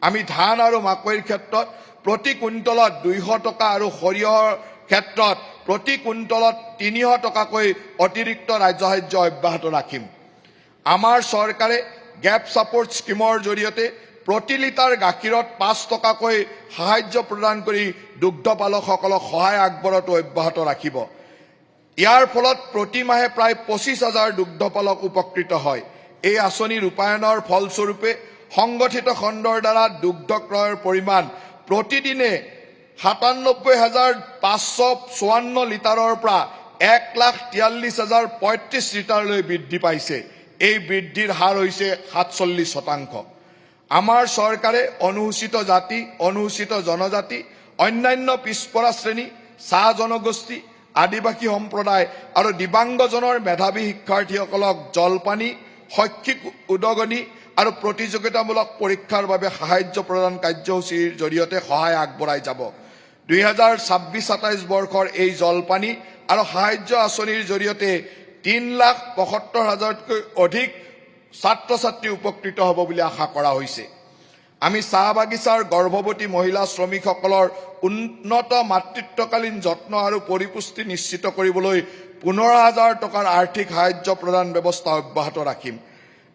Speaker 1: আমি ধান আৰু মাকৈৰ ক্ষেত্ৰত প্ৰতি কুইণ্টলত 200 টকা আৰু সৰিয়হৰ ক্ষেত্ৰত প্ৰতি কুইণ্টলত 300 টকাকৈ অতিৰিক্ত ৰাজসাহায্য অব্যাহত ৰাখিম। আমাৰ চৰকাৰে গেপ ছাপোৰ্ট স্কিমৰ জৰিয়তে প্ৰতি লিটাৰ গাখীৰত 5 টকাকৈ সাহায্য প্ৰদান কৰি দুগ্ধপালকসকলক সহায় আগবঢ়োৱাটো অব্যাহত ৰাখিব। ইয়াৰ ফলত প্ৰতি মাহে প্ৰায় 25,000 দুগ্ধপালক উপকৃত হয়। এই আঁচনি ৰূপায়ণৰ ফলস্বৰূপে সংগঠিত খণ্ডৰ দ্বাৰা দুগ্ধ ক্ৰয়ৰ পৰিমাণ প্ৰতিদিনে 97,554 লিটাৰৰ পৰা 1,43,035 লিটাৰলৈ বৃদ্ধি পাইছে। এই বৃদ্ধিৰ হাৰ হৈছে 47%। আমাৰ চৰকাৰে অনুসূচিত জাতি, অনুসূচিত জনজাতি, অন্যান্য পিছপৰা শ্ৰেণী, চাহ জনগোষ্ঠী, আদিবাসী সম্প্ৰদায় আৰু দিব্যাংগজনৰ মেধাৱী শিক্ষাৰ্থীসকলক জলপানী, শৈক্ষিক উদগনি আৰু প্ৰতিযোগিতামূলক পৰীক্ষাৰ বাবে সাহায্য প্ৰদান কাৰ্যসূচীৰ জৰিয়তে সহায় আগবঢ়াই যাব। 2026-27 বৰ্ষৰ এই জলপানী আৰু সাহায্য আঁচনিৰ জৰিয়তে 3,75,000তকৈ অধিক ছাত্ৰ ছাত্ৰী উপকৃত হ'ব বুলি আশা কৰা হৈছে। আমি চাহ বাগিচাৰ গৰ্ভৱতী মহিলা শ্ৰমিকসকলৰ উন্নত মাতৃত্বকালীন যত্ন আৰু পৰিপুষ্টি নিশ্চিত কৰিবলৈ 15,000 টকাৰ আৰ্থিক সাহায্য প্ৰদান ব্যৱস্থা অব্যাহত ৰাখিম।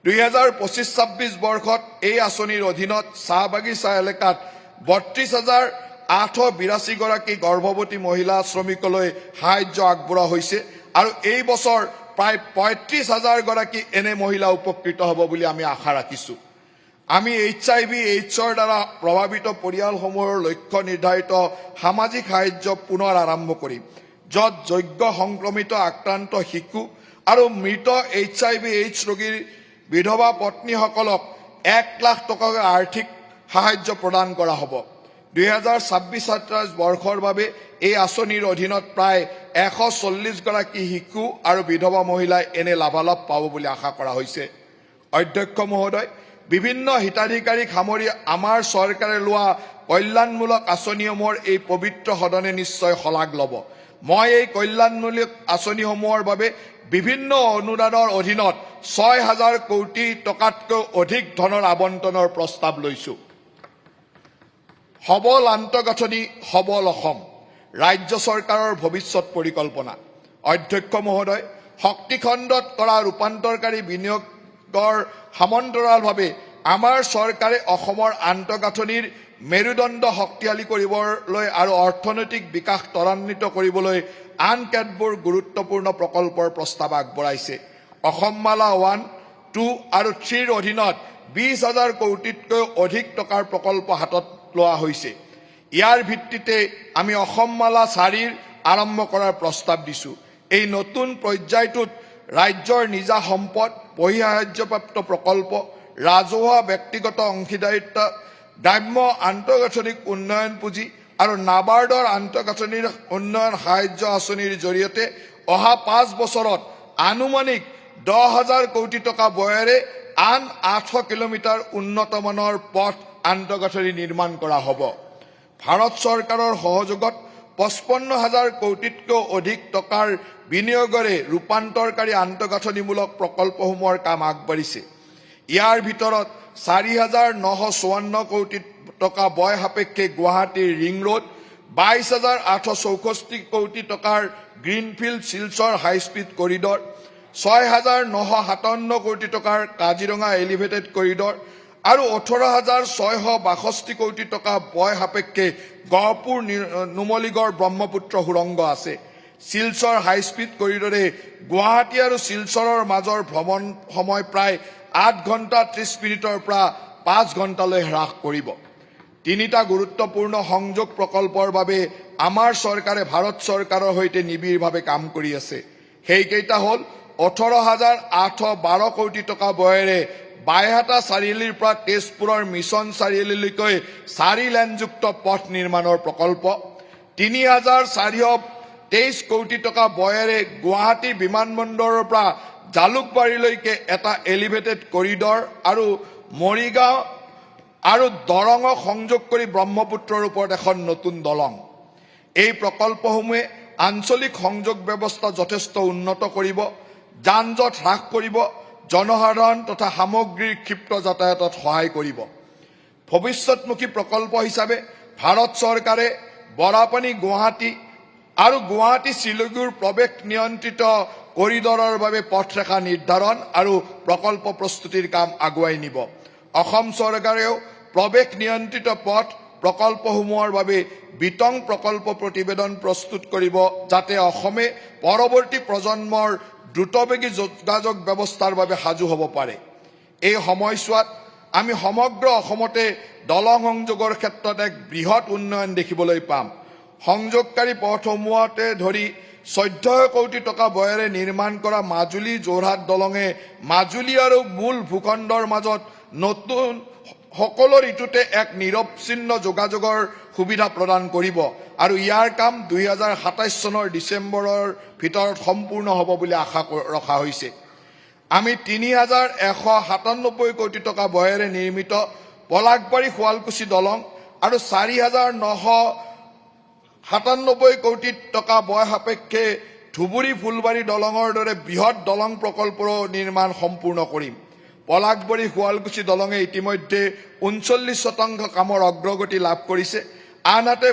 Speaker 1: 2025-26 বৰ্ষত এই আঁচনিৰ অধীনত চাহ বাগিচা এলেকাত 32,882 গৰাকী গৰ্ভৱতী মহিলা শ্ৰমিকলৈ সাহায্য আগবঢ়োৱা হৈছে আৰু এই বছৰ প্ৰায় 35,000 গৰাকী এনে মহিলা উপকৃত হ'ব বুলি আমি আশা ৰাখিছোঁ। আমি HIV/AIDS-ৰ দ্বাৰা প্ৰভাৱিত পৰিয়ালসমূহৰ লক্ষ্য নিৰ্ধাৰিত সামাজিক সাহায্য পুনৰ আৰম্ভ কৰিম, য'ত যোগ্য সংক্ৰমিত আক্ৰান্ত শিশু আৰু মৃত HIV/AIDS ৰোগীৰ বিধৱা পত্নীসকলক 1 লাখ টকাকৈ আৰ্থিক সাহায্য প্ৰদান কৰা হ'ব। 2026-27 বৰ্ষৰ বাবে এই আঁচনিৰ অধীনত প্ৰায় 140 গৰাকী শিশু আৰু বিধৱা মহিলাই এনে লাভালাভ পাব বুলি আশা কৰা হৈছে। অধ্যক্ষ মহোদয়, বিভিন্ন হিতাধিকাৰীক সামৰি আমাৰ চৰকাৰে লোৱা কল্যাণমূলক আঁচনিসমূহৰ এই পবিত্ৰ সদনে নিশ্চয় শলাগ ল'ব। মই এই কল্যাণমূলক আঁচনিসমূহৰ বাবে বিভিন্ন অনুদানৰ অধীনত 6,000 কোটি টকাতকৈ অধিক ধনৰ আবণ্টনৰ প্ৰস্তাৱ লৈছোঁ। সবল আন্তঃগাঁথনি, সবল অসম ৰাজ্য চৰকাৰৰ ভৱিষ্যত পৰিকল্পনা। অধ্যক্ষ মহোদয়, শক্তিখণ্ডত কৰা ৰূপান্তৰকাৰী বিনিয়োগৰ সমান্তৰালভাৱে আমাৰ চৰকাৰে অসমৰ আন্তঃগাঁথনিৰ মেৰুদণ্ড শক্তিশালী কৰিবলৈ আৰু অৰ্থনৈতিক বিকাশ ত্বৰান্বিত কৰিবলৈ আন কেতবোৰ গুৰুত্বপূৰ্ণ প্ৰকল্পৰ প্ৰস্তাৱ আগবঢ়াইছে। অসমমালা 1, 2 আৰু 3ৰ অধীনত 20,000 কোটিতকৈ অধিক টকাৰ প্ৰকল্প হাতত লোৱা হৈছে। ইয়াৰ ভিত্তিতে আমি অসমমালা 4 আৰম্ভ কৰাৰ প্ৰস্তাৱ দিছোঁ। এই নতুন পৰ্যায়টোত ৰাজ্যৰ নিজা সম্পদ, বহিঃসাহায্যপ্ৰাপ্ত প্ৰকল্প, ৰাজহুৱা ব্যক্তিগত অংশীদাৰিত্ব, গ্ৰাম্য আন্তঃগাঁথনিক উন্নয়ন পুঁজি আৰু নাবাৰ্ডৰ আন্তঃগাঁথনিৰ উন্নয়ন সাহায্য আঁচনিৰ জৰিয়তে অহা 5 বছৰত আনুমানিক 10,000 কোটি টকা ব্যয়েৰে আন 800 কিলোমিটাৰ উন্নতমানৰ পথ আন্তঃগাঁথনি নিৰ্মাণ কৰা হ'ব। ভাৰত চৰকাৰৰ সহযোগত 55,000 কোটিতকৈ অধিক টকাৰ বিনিয়োগেৰে ৰূপান্তৰকাৰী আন্তঃগাঁথনিমূলক প্ৰকল্পসমূহৰ কাম আগবাঢ়িছে। ইয়াৰ ভিতৰত 4,954 কোটি টকা ব্যয় সাপেক্ষে গুৱাহাটীৰ ৰিং ৰোড, 22,864 কোটি টকাৰ গ্ৰীণফিল্ড শিলচৰ হাই স্পীড কৰিডৰ, 6,957 কোটি টকাৰ কাজিৰঙা এলিভেটেড কৰিডৰ আৰু 18,662 কোটি টকা ব্যয় সাপেক্ষে গহপুৰ নুমলীগড় ব্ৰহ্মপুত্ৰ সুৰংগ আছে। শিলচৰ হাই স্পীড কৰিডৰে গুৱাহাটী আৰু শিলচৰৰ মাজৰ ভ্ৰমণ সময় প্ৰায় 8 ঘণ্টা 30 মিনিটৰ পৰা 5 ঘণ্টালৈ হ্ৰাস কৰিব। তিনিটা গুৰুত্বপূৰ্ণ সংযোগ প্ৰকল্পৰ বাবে আমাৰ চৰকাৰে ভাৰত চৰকাৰৰ সৈতে নিবিড়ভাৱে কাম কৰি আছে। সেইকেইটা হ'ল 18,812 কোটি টকা ব্যয়েৰে বাইহাটা চাৰিআলিৰ পৰা তেজপুৰৰ মিছন চাৰিআলিলৈকে 4 লেনযুক্ত পথ নিৰ্মাণৰ প্ৰকল্প, 3,423 কোটি টকা ব্যয়েৰে গুৱাহাটী বিমানবন্দৰৰ পৰা জালুকবাৰীলৈকে এটা এলিভেটেড কৰিডৰ আৰু মৰিগাঁও আৰু দৰঙক সংযোগ কৰি ব্ৰহ্মপুত্ৰৰ ওপৰত এখন নতুন দলং। এই প্ৰকল্পসমূহে আঞ্চলিক সংযোগ ব্যৱস্থা যথেষ্ট উন্নত কৰিব, যান-জঁট হ্ৰাস কৰিব, জনসাধাৰণ তথা সামগ্ৰীৰ ক্ষিপ্ৰ যাতায়াতত সহায় কৰিব। ভৱিষ্যতমুখী প্ৰকল্প হিচাপে ভাৰত চৰকাৰে বৰাপানী গুৱাহাটী আৰু গুৱাহাটী শিলিগুৰিৰ প্ৰৱেশ নিয়ন্ত্ৰিত কৰিডৰৰ বাবে পথৰেখা নিৰ্ধাৰণ আৰু প্ৰকল্প প্ৰস্তুতিৰ কাম আগুৱাই নিব। অসম চৰকাৰেও প্ৰৱেশ নিয়ন্ত্ৰিত পথ প্ৰকল্পসমূহৰ বাবে বিতং প্ৰকল্প প্ৰতিবেদন প্ৰস্তুত কৰিব, যাতে অসমে পৰৱৰ্তী প্ৰজন্মৰ দ্ৰুতবেগী যোগাযোগ ব্যৱস্থাৰ বাবে সাজু হ'ব পাৰে। এই সময়ছোৱাত আমি সমগ্ৰ অসমতে দলং সংযোগৰ ক্ষেত্ৰত এক বৃহৎ উন্নয়ন দেখিবলৈ পাম। সংযোগকাৰী পথসমূহতে ধৰি 14 কোটি টকা ব্যয়েৰে নিৰ্মাণ কৰা মাজুলী যোৰহাট দলঙে মাজুলী আৰু মূল ভূখণ্ডৰ মাজত নতুন সকলো ঋতুতে এক নিৰৱচ্ছিন্ন যোগাযোগৰ সুবিধা প্ৰদান কৰিব আৰু ইয়াৰ কাম 2027 চনৰ ডিচেম্বৰৰ ভিতৰত সম্পূৰ্ণ হ'ব বুলি আশা ৰখা হৈছে। আমি 3,197 কোটি টকা ব্যয়েৰে নিৰ্মিত পলাশবাৰী শুৱালকুছি দলং আৰু 4,997 কোটি টকা ব্যয় সাপেক্ষে ধুবুৰী ফুলবাৰী দলঙৰ দৰে বৃহৎ দলং প্ৰকল্পৰো নিৰ্মাণ সম্পূৰ্ণ কৰিম। পলাশবাৰী শুৱালকুছি দলঙে ইতিমধ্যে 39% কামৰ অগ্ৰগতি লাভ কৰিছে, আনহাতে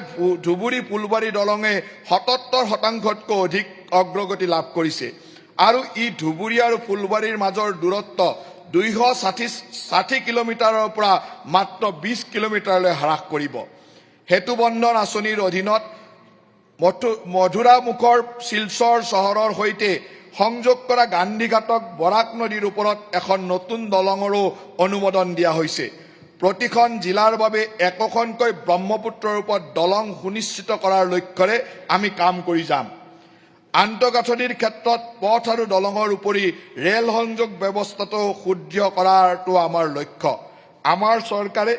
Speaker 1: ধুবুৰী ফুলবাৰী দলঙে 77%তকৈ অধিক অগ্ৰগতি লাভ কৰিছে আৰু ই ধুবুৰী আৰু ফুলবাৰীৰ মাজৰ দূৰত্ব 260 কিলোমিটাৰৰ পৰা মাত্ৰ 20 কিলোমিটাৰলৈ হ্ৰাস কৰিব। সেতুবন্ধন আঁচনিৰ অধীনত মধুৰামুখৰ শিলচৰ চহৰৰ সৈতে সংযোগ কৰা গান্ধীঘাটক বৰাক নদীৰ ওপৰত এখন নতুন দলঙৰো অনুমোদন দিয়া হৈছে। প্ৰতিখন জিলাৰ বাবে একোখনকৈ ব্ৰহ্মপুত্ৰৰ ওপৰত দলং সুনিশ্চিত কৰাৰ লক্ষ্যৰে আমি কাম কৰি যাম। আন্তঃগাঁথনিৰ ক্ষেত্ৰত পথ আৰু দলঙৰ উপৰি ৰেল সংযোগ ব্যৱস্থাটো সুদৃঢ় কৰাটো আমাৰ লক্ষ্য। আমাৰ চৰকাৰে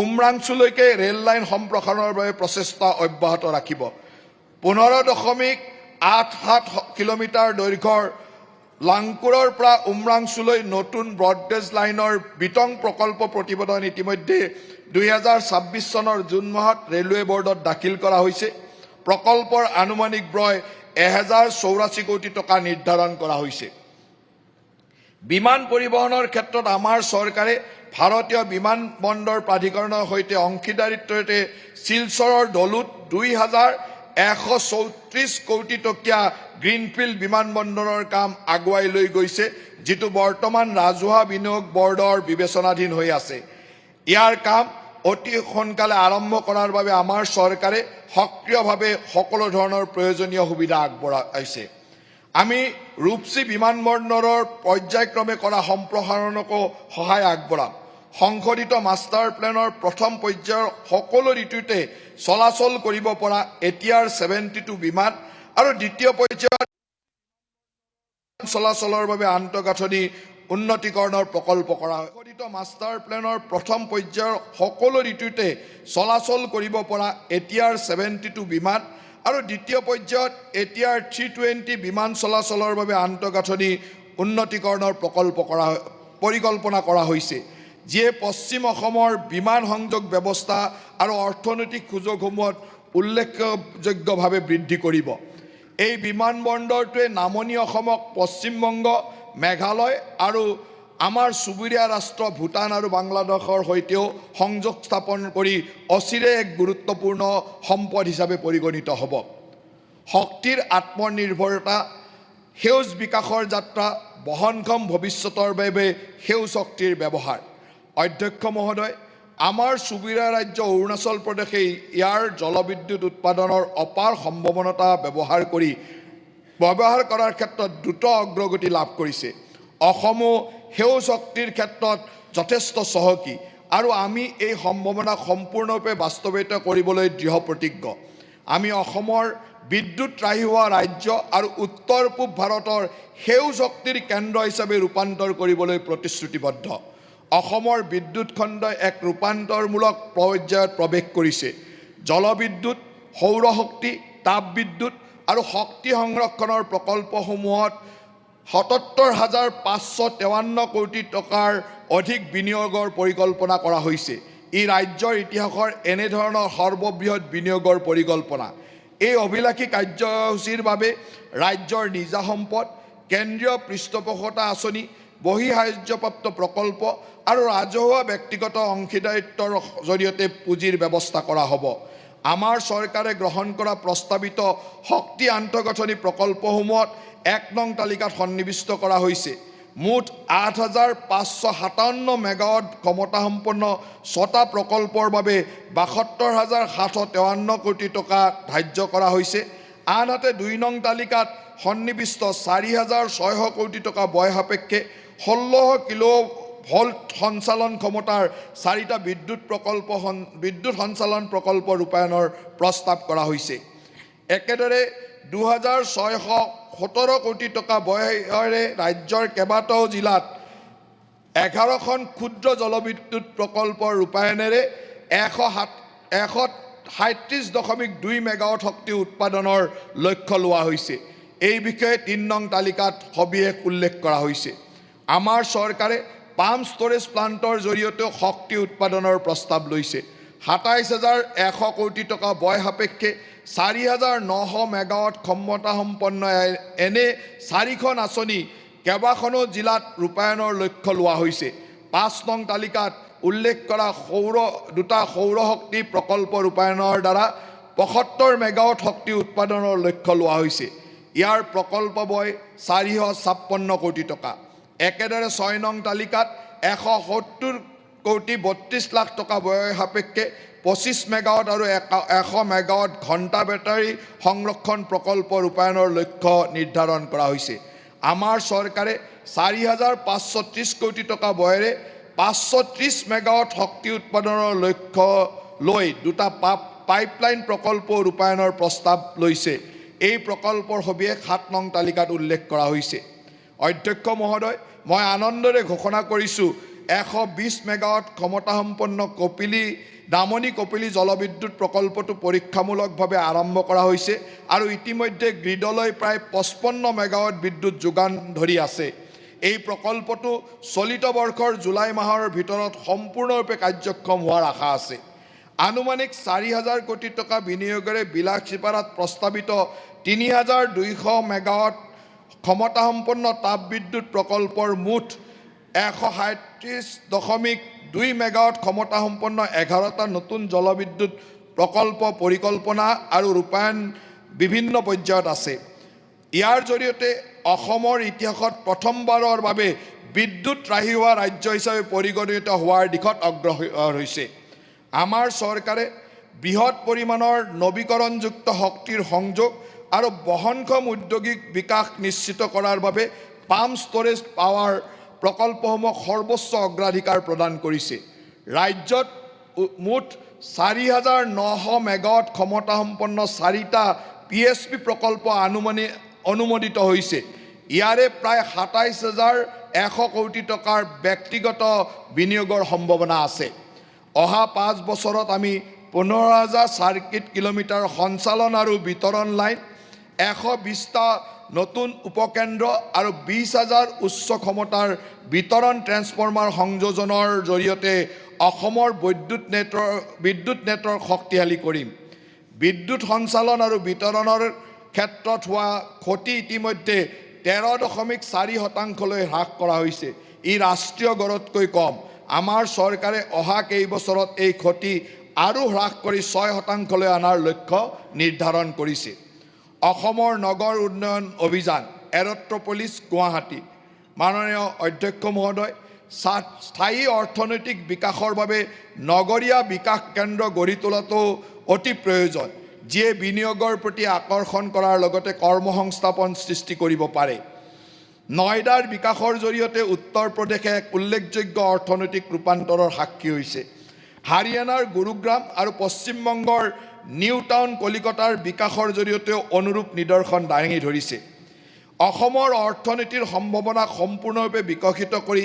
Speaker 1: উমৰাংচুলৈকে ৰেল লাইন সম্প্ৰসাৰণৰ বাবে প্ৰচেষ্টা অব্যাহত ৰাখিব। 15.87 কিলোমিটাৰ দৈৰ্ঘ্যৰ লাংকুৰৰ পৰা উমৰাংচুলৈ নতুন ব্ৰডগেজ লাইনৰ বিতং প্ৰকল্প প্ৰতিবেদন ইতিমধ্যে 2026 চনৰ জুন মাহত ৰেলৱে বৰ্ডত দাখিল কৰা হৈছে। প্ৰকল্পৰ আনুমানিক ব্যয় 1,084 কোটি টকা নিৰ্ধাৰণ কৰা হৈছে। বিমান পৰিবহণৰ ক্ষেত্ৰত আমাৰ চৰকাৰে ভাৰতীয় বিমানবন্দৰ প্ৰাধিকৰণৰ সৈতে অংশীদাৰিত্বৰে শিলচৰৰ দলুত 2,134 কোটি টকীয়া গ্ৰীণফিল্ড বিমানবন্দৰৰ কাম আগুৱাই লৈ গৈছে, যিটো বৰ্তমান ৰাজহুৱা বিনিয়োগ বৰ্ডৰ বিবেচনাধীন হৈ আছে। ইয়াৰ কাম অতি সোনকালে আৰম্ভ কৰাৰ বাবে আমাৰ চৰকাৰে সক্ৰিয়ভাৱে সকলো ধৰণৰ প্ৰয়োজনীয় সুবিধা আগবঢ়াইছে। আমি ৰূপসী বিমানবন্দৰৰ পৰ্যায়ক্ৰমে কৰা সম্প্ৰসাৰণকো সহায় আগবঢ়াম। সংশোধিত মাষ্টাৰ প্লেনৰ প্ৰথম পৰ্যায়ৰ সকলো ঋতুতে চলাচল কৰিব পৰা এটিআৰ 72 বিমান আৰু দ্বিতীয় পৰ্যায়ত চলাচলৰ বাবে আন্তঃগাঁথনি উন্নতিকৰণৰ প্ৰকল্প কৰা হয়। সংশোধিত মাষ্টাৰ প্লেনৰ প্ৰথম পৰ্যায়ৰ সকলো ঋতুতে চলাচল কৰিব পৰা এটিআৰ 72 বিমান আৰু দ্বিতীয় পৰ্যায়ত এটিআৰ 320 বিমান চলাচলৰ বাবে আন্তঃগাঁথনি উন্নতিকৰণৰ পৰিকল্পনা কৰা হৈছে, যিয়ে পশ্চিম অসমৰ বিমান সংযোগ ব্যৱস্থা আৰু অৰ্থনৈতিক সুযোগসমূহত উল্লেখযোগ্যভাৱে বৃদ্ধি কৰিব। এই বিমানবন্দৰটোৱে নামনি অসমক পশ্চিমবংগ, মেঘালয় আৰু আমাৰ চুবুৰীয়া ৰাষ্ট্ৰ ভূটান আৰু বাংলাদেশৰ সৈতেও সংযোগ স্থাপন কৰি অচিৰে এক গুৰুত্বপূৰ্ণ সম্পদ হিচাপে পৰিগণিত হ'ব। শক্তিৰ আত্মনিৰ্ভৰতা, সেউজ বিকাশৰ যাত্ৰা, বহনক্ষম ভৱিষ্যতৰ বাবে সেউজ শক্তিৰ ব্যৱহাৰ। অধ্যক্ষ মহোদয়, আমাৰ চুবুৰীয়া ৰাজ্য অৰুণাচল প্ৰদেশে ইয়াৰ জলবিদ্যুৎ উৎপাদনৰ অপাৰ সম্ভাৱনা ব্যৱহাৰ কৰাৰ ক্ষেত্ৰত দ্ৰুত অগ্ৰগতি লাভ কৰিছে। অসমো সেউজ শক্তিৰ ক্ষেত্ৰত যথেষ্ট চহকী আৰু আমি এই সম্ভাৱনা সম্পূৰ্ণৰূপে বাস্তৱায়িত কৰিবলৈ দৃঢ় প্ৰতিজ্ঞ। আমি অসমৰ বিদ্যুৎ ৰাহি হোৱা ৰাজ্য আৰু উত্তৰ পূব ভাৰতৰ সেউজ শক্তিৰ কেন্দ্ৰ হিচাপে ৰূপান্তৰ কৰিবলৈ প্ৰতিশ্ৰুতিবদ্ধ। অসমৰ বিদ্যুৎ খণ্ডই এক ৰূপান্তৰমূলক পৰ্যায়ত প্ৰৱেশ কৰিছে। জলবিদ্যুৎ, সৌৰশক্তি, তাপবিদ্যুৎ আৰু শক্তি সংৰক্ষণৰ প্ৰকল্পসমূহত ৭৭,৫৫৩ কোটি টকাৰ অধিক বিনিয়োগৰ পৰিকল্পনা কৰা হৈছে। ই ৰাজ্যৰ ইতিহাসৰ এনেধৰণৰ সৰ্ববৃহৎ বিনিয়োগৰ পৰিকল্পনা। এই অভিলাষী কাৰ্যসূচীৰ বাবে ৰাজ্যৰ নিজা সম্পদ, কেন্দ্ৰীয় পৃষ্ঠপোষকতা আঁচনি, বহিঃসাহায্যপ্ৰাপ্ত প্ৰকল্প আৰু ৰাজহুৱা ব্যক্তিগত অংশীদাৰিত্বৰ জৰিয়তে পুঁজিৰ ব্যৱস্থা কৰা হ'ব। আমাৰ চৰকাৰে গ্ৰহণ কৰা প্ৰস্তাৱিত শক্তি আন্তঃগাঁথনি প্ৰকল্পসমূহত ১ নং তালিকাত সন্নিৱিষ্ট কৰা হৈছে। মুঠ ৮,৫৫৭ মেগাৱাট ক্ষমতাসম্পন্ন ৬টা প্ৰকল্পৰ বাবে ৭২,৭৫৩ কোটি টকা ধাৰ্য কৰা হৈছে। আনহাতে ২ নং তালিকাত সন্নিৱিষ্ট ৪,৬০০ কোটি টকা ব্যয় সাপেক্ষে ১৬০০ কিলো ভল্ট সঞ্চালন ক্ষমতাৰ ৪টা বিদ্যুৎ সঞ্চালন প্ৰকল্প ৰূপায়ণৰ প্ৰস্তাৱ কৰা হৈছে। একেদৰে ২,৬১৭ কোটি টকা ব্যয়েৰে ৰাজ্যৰ কেইবাটাও জিলাত ১১খন ক্ষুদ্ৰ জলবিদ্যুৎ প্ৰকল্পৰ ৰূপায়ণেৰে ১৩৭.২ মেগাৱাট শক্তি উৎপাদনৰ লক্ষ্য লোৱা হৈছে। এই বিষয়ে ৩ নং তালিকাত সবিশেষ উল্লেখ কৰা হৈছে। আমাৰ চৰকাৰে পাম্প ষ্টোৰেজ প্লাণ্টৰ জৰিয়তেও শক্তি উৎপাদনৰ প্ৰস্তাৱ লৈছে। ২৭,১০০ কোটি টকা ব্যয় সাপেক্ষে ৪,৯০০ মেগাৱাট ক্ষমতাসম্পন্ন এনে ৪খন আঁচনি কেইবাখনো জিলাত ৰূপায়ণৰ লক্ষ্য লোৱা হৈছে। ৫ নং তালিকাত উল্লেখ কৰা দুটা সৌৰশক্তি প্ৰকল্প ৰূপায়ণৰ দ্বাৰা ৭৫ মেগাৱাট শক্তি উৎপাদনৰ লক্ষ্য লোৱা হৈছে। ইয়াৰ প্ৰকল্প ব্যয় ৪৫৬ কোটি টকা। একেদৰে ৬ নং তালিকাত ১৭০ কোটি ৩২ লাখ টকা ব্যয় সাপেক্ষে ২৫ মেগাৱাট আৰু ১০০ মেগাৱাট ঘণ্টা বেটাৰী সংৰক্ষণ প্ৰকল্প ৰূপায়ণৰ লক্ষ্য নিৰ্ধাৰণ কৰা হৈছে। আমাৰ চৰকাৰে ৪,৫৩০ কোটি টকা ব্যয়েৰে ৫৩০ মেগাৱাট শক্তি উৎপাদনৰ লক্ষ্য লৈ দুটা পাইপলাইন প্ৰকল্প ৰূপায়ণৰ প্ৰস্তাৱ লৈছে। এই প্ৰকল্পৰ সবিশেষ ৭ নং তালিকাত উল্লেখ কৰা হৈছে। অধ্যক্ষ মহোদয়, মই আনন্দৰে ঘোষণা কৰিছোঁ ১২০ মেগাৱাট ক্ষমতাসম্পন্ন দামনি কপিলী জলবিদ্যুৎ প্ৰকল্পটো পৰীক্ষামূলকভাৱে আৰম্ভ কৰা হৈছে আৰু ইতিমধ্যে গ্ৰীডলৈ প্ৰায় ৫৫ মেগাৱাট বিদ্যুৎ যোগান ধৰি আছে। এই প্ৰকল্পটো চলিত বৰ্ষৰ জুলাই মাহৰ ভিতৰত সম্পূৰ্ণৰূপে কাৰ্যক্ষম হোৱাৰ আশা আছে। আনুমানিক ৪,০০০ কোটি টকা বিনিয়োগেৰে বিলাসীপাৰাত প্ৰস্তাৱিত ৩,২০০ মেগাৱাট ক্ষমতাসম্পন্ন তাপবিদ্যুৎ প্ৰকল্পৰ মুঠ ১৩৭.২ মেগাৱাট ক্ষমতাসম্পন্ন ১১টা নতুন জলবিদ্যুৎ প্ৰকল্প পৰিকল্পনা আৰু ৰূপায়ণ বিভিন্ন পৰ্যায়ত আছে। ইয়াৰ জৰিয়তে অসমৰ ইতিহাসত প্ৰথমবাৰৰ বাবে বিদ্যুৎ ৰাহি হোৱা ৰাজ্য হিচাপে পৰিগণিত হোৱাৰ দিশত অগ্ৰসৰ হৈছে। আমাৰ চৰকাৰে বৃহৎ পৰিমাণৰ নৱীকৰণযুক্ত শক্তিৰ সংযোগ আৰু বহনক্ষম ঔদ্যোগিক বিকাশ নিশ্চিত কৰাৰ বাবে পাম্প ষ্টোৰেজ পাৱাৰ প্ৰকল্পসমূহক সৰ্বোচ্চ অগ্ৰাধিকাৰ প্ৰদান কৰিছে। ৰাজ্যত মুঠ ৪,৯০০ মেগাৱাট ক্ষমতাসম্পন্ন ৪টা PSP প্ৰকল্প অনুমোদিত হৈছে। ইয়াৰে প্ৰায় ২৭,১০০ কোটি টকাৰ ব্যক্তিগত বিনিয়োগৰ সম্ভাৱনা আছে। অহা ৫ বছৰত আমি ১৫,০০০ চাৰ্কিট কিলোমিটাৰ সঞ্চালন আৰু বিতৰণ লাইন, ১২০টা নতুন উপকেন্দ্ৰ আৰু ২০,০০০ উচ্চ ক্ষমতাৰ বিতৰণ ট্ৰেন্সফৰ্মাৰ সংযোজনৰ জৰিয়তে অসমৰ বিদ্যুৎ নেটৱৰ্ক শক্তিশালী কৰিম। বিদ্যুৎ সঞ্চালন আৰু বিতৰণৰ ক্ষেত্ৰত হোৱা ক্ষতি ইতিমধ্যে ১৩.৪% হ্ৰাস কৰা হৈছে। ই ৰাষ্ট্ৰীয় গড়তকৈ কম। আমাৰ চৰকাৰে অহা কেইবছৰত এই ক্ষতি আৰু হ্ৰাস কৰি 6% অনাৰ লক্ষ্য নিৰ্ধাৰণ কৰিছে। অসমৰ নগৰ উন্নয়ন অভিযান এৰ'ট্ৰপলিছ গুৱাহাটী। মাননীয় অধ্যক্ষ মহোদয়, স্থায়ী অৰ্থনৈতিক বিকাশৰ বাবে নগৰীয়া বিকাশ কেন্দ্ৰ গঢ়ি তোলাটো অতি প্ৰয়োজন, যিয়ে বিনিয়োগৰ প্ৰতি আকৰ্ষণ কৰাৰ লগতে কৰ্মসংস্থাপন সৃষ্টি কৰিব পাৰে। নয়ডাৰ বিকাশৰ জৰিয়তে উত্তৰ প্ৰদেশে এক উল্লেখযোগ্য অৰ্থনৈতিক ৰূপান্তৰৰ সাক্ষী হৈছে। হাৰিয়ানাৰ গুৰুগ্ৰাম আৰু পশ্চিমবংগৰ নিউ টাউন কলিকতাৰ বিকাশৰ জৰিয়তেও অনুৰূপ নিদৰ্শন দাঙি ধৰিছে। অসমৰ অৰ্থনীতিৰ সম্ভাৱনাক সম্পূৰ্ণৰূপে বিকশিত কৰি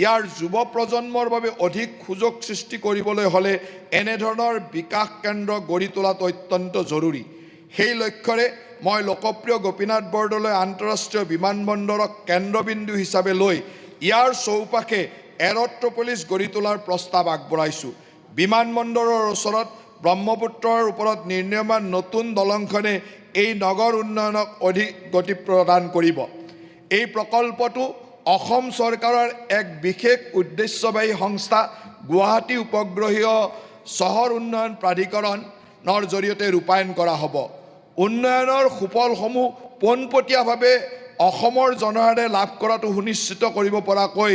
Speaker 1: ইয়াৰ যুৱ প্ৰজন্মৰ বাবে অধিক সুযোগ সৃষ্টি কৰিবলৈ হ'লে এনেধৰণৰ বিকাশ কেন্দ্ৰ গঢ়ি তোলাটো অত্যন্ত জৰুৰী। সেই লক্ষ্যৰে মই লোকপ্ৰিয় গোপীনাথ বৰদলৈ আন্তঃৰাষ্ট্ৰীয় বিমানবন্দৰক কেন্দ্ৰবিন্দু হিচাপে লৈ ইয়াৰ চৌপাশে এৰ'ট্ৰপলিছ গঢ়ি তোলাৰ প্ৰস্তাৱ আগবঢ়াইছোঁ। বিমানবন্দৰৰ ওচৰত ব্ৰহ্মপুত্ৰৰ ওপৰত নিৰ্মাণ নতুন দলংখনে এই নগৰ উন্নয়নক অধিক গতি প্ৰদান কৰিব। এই প্ৰকল্পটো অসম চৰকাৰৰ এক বিশেষ উদ্দেশ্যবাহী সংস্থা গুৱাহাটী উপগ্ৰহীয় চহৰ উন্নয়ন প্ৰাধিকৰণৰ জৰিয়তে ৰূপায়ণ কৰা হ'ব। উন্নয়নৰ সুফলসমূহ পোনপটীয়াভাৱে অসমৰ জনসাধাৰণে লাভ কৰাটো সুনিশ্চিত কৰিব পৰাকৈ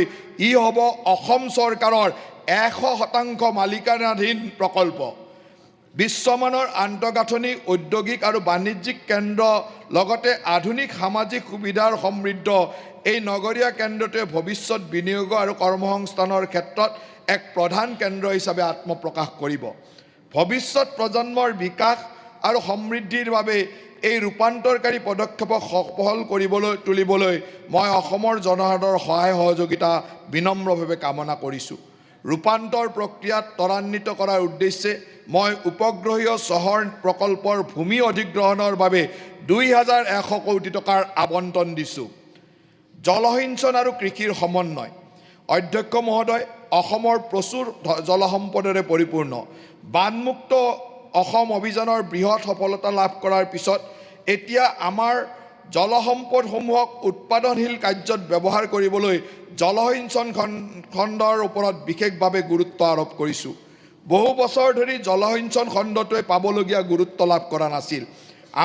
Speaker 1: ই হ'ব অসম চৰকাৰৰ 100% মালিকানাধীন প্ৰকল্প। বিশ্বমানৰ আন্তঃগাঁথনি, ঔদ্যোগিক আৰু বাণিজ্যিক কেন্দ্ৰ লগতে আধুনিক সামাজিক সুবিধাৰ সমৃদ্ধ এই নগৰীয়া কেন্দ্ৰটোৱে ভৱিষ্যত বিনিয়োগ আৰু কৰ্মসংস্থানৰ ক্ষেত্ৰত এক প্ৰধান কেন্দ্ৰ হিচাপে আত্মপ্ৰকাশ কৰিব। ভৱিষ্যত প্ৰজন্মৰ বিকাশ আৰু সমৃদ্ধিৰ বাবে এই ৰূপান্তৰকাৰী পদক্ষেপক সফল তুলিবলৈ মই অসমৰ জনসাধাৰণৰ সহায় সহযোগিতা বিনম্ৰভাৱে কামনা কৰিছোঁ। ৰূপান্তৰ প্ৰক্ৰিয়াত ত্বৰান্বিত কৰাৰ উদ্দেশ্যে মই উপগ্ৰহীয় চহৰ প্ৰকল্পৰ ভূমি অধিগ্ৰহণৰ বাবে 2100 কোটি টকাৰ আবণ্টন দিছোঁ। জলসিঞ্চন আৰু কৃষিৰ সমন্বয়। অধ্যক্ষ মহোদয়, অসমৰ প্ৰচুৰ জলসম্পদৰে পৰিপূৰ্ণ। বানমুক্ত অসম অভিযানৰ বৃহৎ সফলতা লাভ কৰাৰ পিছত এতিয়া আমাৰ জলসম্পদসমূহক উৎপাদনশীল কাৰ্যত ব্যৱহাৰ কৰিবলৈ জলসিঞ্চন খণ্ডৰ ওপৰত বিশেষভাৱে গুৰুত্ব আৰোপ কৰিছোঁ। বহু বছৰ ধৰি জলসিঞ্চন খণ্ডটোৱে পাবলগীয়া গুৰুত্ব লাভ কৰা নাছিল।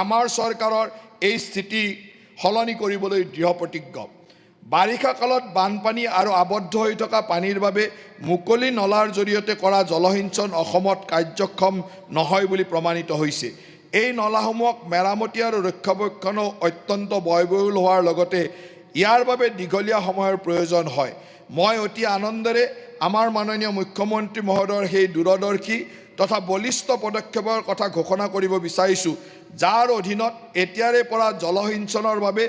Speaker 1: আমাৰ চৰকাৰৰ এই স্থিতি সলনি কৰিবলৈ দৃঢ় প্ৰতিজ্ঞ। বাৰিষা কালত বানপানী আৰু আবদ্ধ হৈ থকা পানীৰ বাবে মুকলি নলাৰ জৰিয়তে কৰা জলসিঞ্চন অসমত কাৰ্যক্ষম নহয় বুলি প্ৰমাণিত হৈছে। এই নলাসমূহক মেৰামতি আৰু ৰক্ষণাবেক্ষণো অত্যন্ত ব্যয়বহুল হোৱাৰ লগতে ইয়াৰ বাবে দীঘলীয়া সময়ৰ প্ৰয়োজন হয়। মই অতি আনন্দেৰে আমাৰ মাননীয় মুখ্যমন্ত্ৰী মহোদয়ৰ সেই দূৰদৰ্শী তথা বলিষ্ঠ পদক্ষেপৰ কথা ঘোষণা কৰিব বিচাৰিছোঁ, যাৰ অধীনত এতিয়াৰে পৰা জলসিঞ্চনৰ বাবে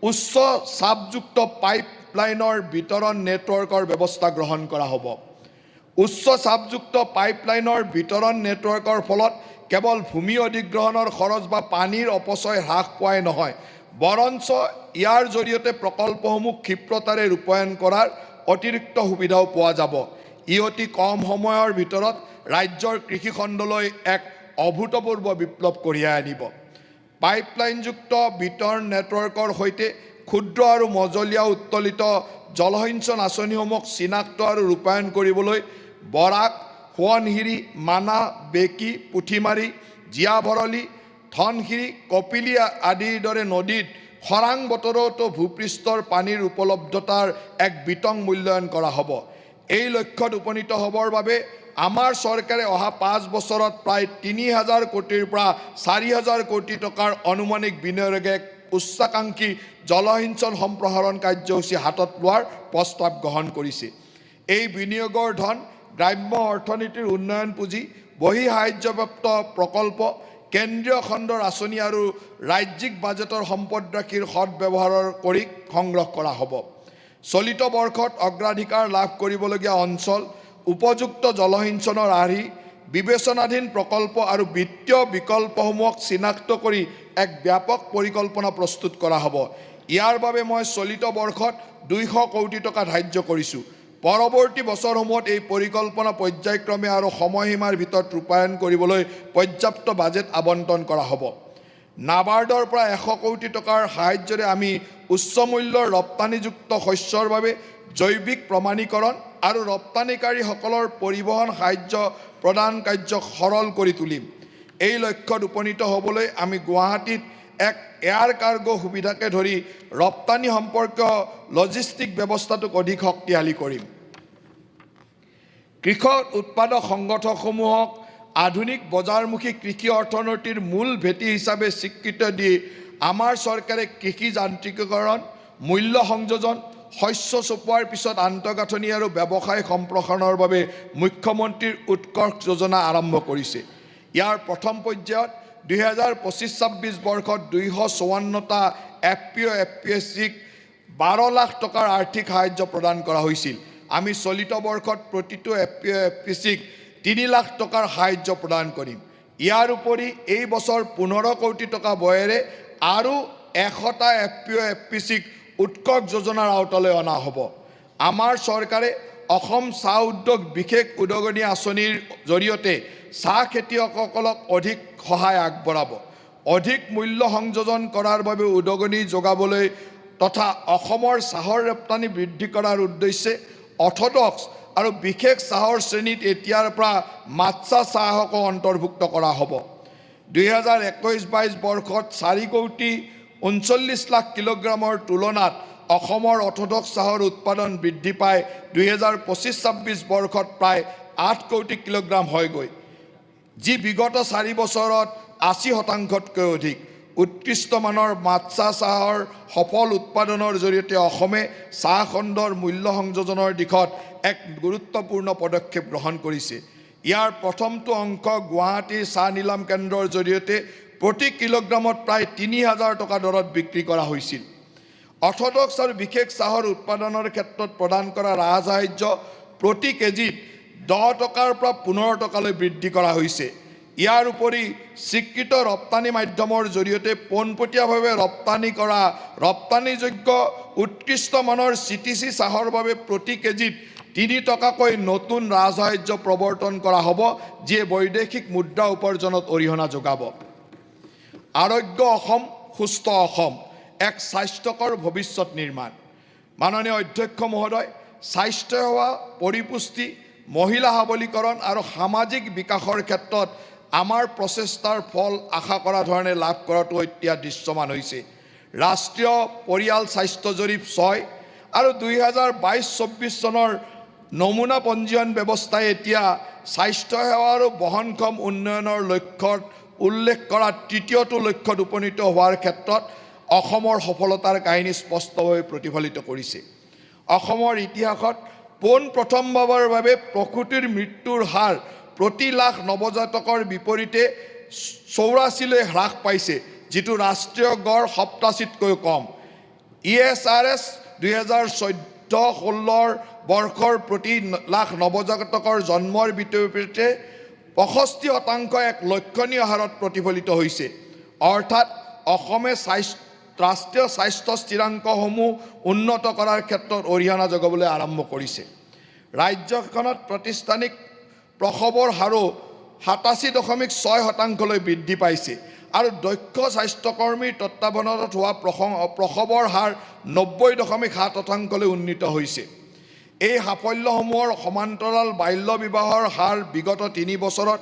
Speaker 1: উচ্চ চাপযুক্ত পাইপলাইনৰ বিতৰণ নেটৱৰ্কৰ ব্যৱস্থা গ্ৰহণ কৰা হ'ব। উচ্চ চাপযুক্ত পাইপলাইনৰ বিতৰণ নেটৱৰ্কৰ ফলত কেৱল ভূমি অধিগ্ৰহণৰ খৰচ বা পানীৰ অপচয় হ্ৰাস পোৱাই নহয়, বৰঞ্চ ইয়াৰ জৰিয়তে প্ৰকল্পসমূহ ক্ষিপ্ৰতাৰে ৰূপায়ণ কৰাৰ অতিৰিক্ত সুবিধাও পোৱা যাব। ই অতি কম সময়ৰ ভিতৰত ৰাজ্যৰ কৃষিখণ্ডলৈ এক অভূতপূৰ্ব বিপ্লৱ কঢ়িয়াই আনিব। পাইপলাইনযুক্ত বিতৰণ নেটৱৰ্কৰ সৈতে ক্ষুদ্ৰ আৰু মজলীয়া উত্তোলিত জলসিঞ্চন আঁচনিসমূহক চিনাক্ত আৰু ৰূপায়ণ কৰিবলৈ বৰাক, সোৱণশিৰি, মানা, বেকী, পুঠিমাৰী, জীয়াভৰলী, ধনশিৰি, কপিলী আদিৰ দৰে নদীত খৰাং বতৰতো ভূপৃষ্ঠৰ পানীৰ উপলব্ধতাৰ এক বিতং মূল্যায়ন কৰা হ'ব। এই লক্ষ্যত উপনীত হ'বৰ বাবে আমাৰ চৰকাৰে অহা 5 বছৰত প্ৰায় 3000 কোটিৰ পৰা 4000 কোটি টকাৰ অনুমানিক বিনিয়োগে এক উচ্চাকাংক্ষী জলসিঞ্চন সম্প্ৰসাৰণ কাৰ্যসূচী হাতত লোৱাৰ প্ৰস্তাৱ গ্ৰহণ কৰিছে। এই বিনিয়োগৰ ধন গ্ৰাম্য অৰ্থনীতিৰ উন্নয়ন পুঁজি, বহি সাহায্যপ্ৰাপ্ত প্ৰকল্প, কেন্দ্ৰীয় খণ্ডৰ আঁচনি আৰু ৰাজ্যিক বাজেটৰ সম্পদৰাশিৰ সৎব্যৱহাৰৰ কৰি সংগ্ৰহ কৰা হ'ব। চলিত বৰ্ষত অগ্ৰাধিকাৰ লাভ কৰিবলগীয়া অঞ্চল, উপযুক্ত জলসিঞ্চনৰ আৰ্হি, বিবেচনাধীন প্ৰকল্প আৰু বিত্তীয় বিকল্পসমূহক চিনাক্ত কৰি এক ব্যাপক পৰিকল্পনা প্ৰস্তুত কৰা হ'ব। ইয়াৰ বাবে মই চলিত বৰ্ষত 200 কোটি টকা ধাৰ্য কৰিছোঁ। পৰৱৰ্তী বছৰসমূহত এই পৰিকল্পনা পৰ্যায়ক্ৰমে আৰু সময়সীমাৰ ভিতৰত ৰূপায়ণ কৰিবলৈ পৰ্যাপ্ত বাজেট আবণ্টন কৰা হ'ব। নাবাৰ্ডৰ পৰা 100 কোটি টকাৰ সাহায্যৰে আমি উচ্চ মূল্যৰ ৰপ্তানিযুক্ত শস্যৰ বাবে জৈৱিক প্ৰমাণীকৰণ আৰু ৰপ্তানিকাৰীসকলৰ পৰিবহণ সাহায্য প্ৰদান কাৰ্য সৰল কৰি তুলিম। এই লক্ষ্যত উপনীত হ'বলৈ আমি গুৱাহাটীত এক এয়াৰ কাৰ্গো সুবিধাকে ধৰি ৰপ্তানি সম্পৰ্কীয় লজিষ্টিক ব্যৱস্থাটোক অধিক শক্তিশালী কৰিম। কৃষক উৎপাদক সংগঠনসমূহক আধুনিক বজাৰমুখী কৃষি অৰ্থনীতিৰ মূল ভেটি হিচাপে স্বীকৃতি দি আমাৰ চৰকাৰে কৃষি যান্ত্ৰিকীকৰণ, মূল্য সংযোজন, শস্য চপোৱাৰ পিছত আন্তঃগাঁথনি আৰু ব্যৱসায় সম্প্ৰসাৰণৰ বাবে মুখ্যমন্ত্ৰীৰ উৎকৰ্ষ যোজনা আৰম্ভ কৰিছে। ইয়াৰ প্ৰথম পৰ্যায়ত 2025-26 বৰ্ষত 254টা FPO FPSCক 12 লাখ টকাৰ আৰ্থিক সাহায্য প্ৰদান কৰা হৈছিল। আমি চলিত বৰ্ষত প্ৰতিটো FPO FPSCক 3 লাখ টকাৰ সাহায্য প্ৰদান কৰিম। ইয়াৰ উপৰি এই বছৰ 15 কোটি টকা ব্যয়েৰে আৰু 100টা FPO FPSCক উৎকৰ্ষ যোজনাৰ আওতালৈ অনা হ'ব। আমাৰ চৰকাৰে অসম চাহ উদ্যোগ বিশেষ উদগনি আঁচনিৰ জৰিয়তে চাহ খেতিয়কসকলক অধিক সহায় আগবঢ়াব। অধিক মূল্য সংযোজন কৰাৰ বাবে উদগনি যোগাবলৈ তথা অসমৰ চাহৰ ৰপ্তানি বৃদ্ধি কৰাৰ উদ্দেশ্যে অৰ্থডক্স আৰু বিশেষ চাহৰ শ্ৰেণীত এতিয়াৰ পৰা মাৎসা চাহকো অন্তৰ্ভুক্ত কৰা হ'ব। 2021-22 বৰ্ষত 4 কোটি 39 লাখ কিলোগ্ৰামৰ তুলনাত অসমৰ অৰ্থডক্স চাহৰ উৎপাদন বৃদ্ধি পাই 2025-26 বৰ্ষত প্ৰায় 8 কোটি কিলোগ্ৰাম হয়গৈ, যি বিগত 4 বছৰত 80%তকৈ অধিক। উৎকৃষ্ট মানৰ মাৎসা চাহৰ সফল উৎপাদনৰ জৰিয়তে অসমে চাহ খণ্ডৰ মূল্য সংযোজনৰ দিশত এক গুৰুত্বপূৰ্ণ পদক্ষেপ গ্ৰহণ কৰিছে। ইয়াৰ প্ৰথমটো অংশ গুৱাহাটীৰ চাহ নিলাম কেন্দ্ৰৰ জৰিয়তে প্ৰতি কিলোগ্ৰামত প্ৰায় 3000 টকা দৰত বিক্ৰী কৰা হৈছিল। অৰ্থডক্স আৰু বিশেষ চাহৰ উৎপাদনৰ ক্ষেত্ৰত প্ৰদান কৰা ৰাজ সাহায্য প্ৰতি কেজিত 10 টকাৰ পৰা 15 টকালৈ বৃদ্ধি কৰা হৈছে। ইয়াৰ উপৰি স্বীকৃত ৰপ্তানি মাধ্যমৰ জৰিয়তে পোনপটীয়াভাৱে ৰপ্তানি কৰা ৰপ্তানিযোগ্য উৎকৃষ্ট মানৰ CTC চাহৰ বাবে প্ৰতি কেজিত 3 টকাকৈ নতুন ৰাজসাহায্য প্ৰৱৰ্তন কৰা হ'ব, যিয়ে বৈদেশিক মুদ্ৰা উপাৰ্জনত অৰিহণা যোগাব। আৰোগ্য অসম, সুস্থ অসম, এক স্বাস্থ্যকৰ ভৱিষ্যত নিৰ্মাণ। মাননীয় অধ্যক্ষ মহোদয়, স্বাস্থ্য সেৱা, পৰিপুষ্টি, মহিলা সবলীকৰণ আৰু সামাজিক বিকাশৰ ক্ষেত্ৰত আমাৰ প্ৰচেষ্টাৰ ফল আশা কৰা ধৰণে লাভ কৰাটো এতিয়া দৃশ্যমান হৈছে। ৰাষ্ট্ৰীয় পৰিয়াল স্বাস্থ্য জৰীপ 6 আৰু 2022-24 চনৰ নমুনা পঞ্জীয়ন ব্যৱস্থাই এতিয়া স্বাস্থ্য সেৱা আৰু বহনক্ষম উন্নয়নৰ লক্ষ্যত উল্লেখ কৰা তৃতীয়টো লক্ষ্যত উপনীত হোৱাৰ ক্ষেত্ৰত অসমৰ সফলতাৰ কাহিনী স্পষ্টভাৱে প্ৰতিফলিত কৰিছে। অসমৰ ইতিহাসত পোনপ্ৰথমবাৰৰ বাবে প্ৰসূতিৰ মৃত্যুৰ হাৰ প্ৰতি লাখ নৱজাতকৰ বিপৰীতে 84লৈ হ্ৰাস পাইছে, যিটো ৰাষ্ট্ৰীয় গড় 87তকৈ কম। ESRS 2014-16 বৰ্ষৰ প্ৰতি লাখ নৱজাতকৰ জন্মৰ বিপৰীতে 65% এক লক্ষণীয় হাৰত প্ৰতিফলিত হৈছে। অৰ্থাৎ অসমে ৰাষ্ট্ৰীয় স্বাস্থ্য স্থিৰাংকসমূহ উন্নত কৰাৰ ক্ষেত্ৰত অৰিহণা যোগাবলৈ আৰম্ভ কৰিছে। ৰাজ্যখনত প্ৰতিষ্ঠানিক প্ৰসৱৰ হাৰো 87.6%লৈ বৃদ্ধি পাইছে আৰু দক্ষ স্বাস্থ্যকৰ্মীৰ তত্বাৱধানত হোৱা প্ৰসৱৰ হাৰ 90.7%লৈ উন্নীত হৈছে। এই সাফল্যসমূহৰ সমান্তৰাল বাল্য বিবাহৰ হাৰ বিগত 3 বছৰত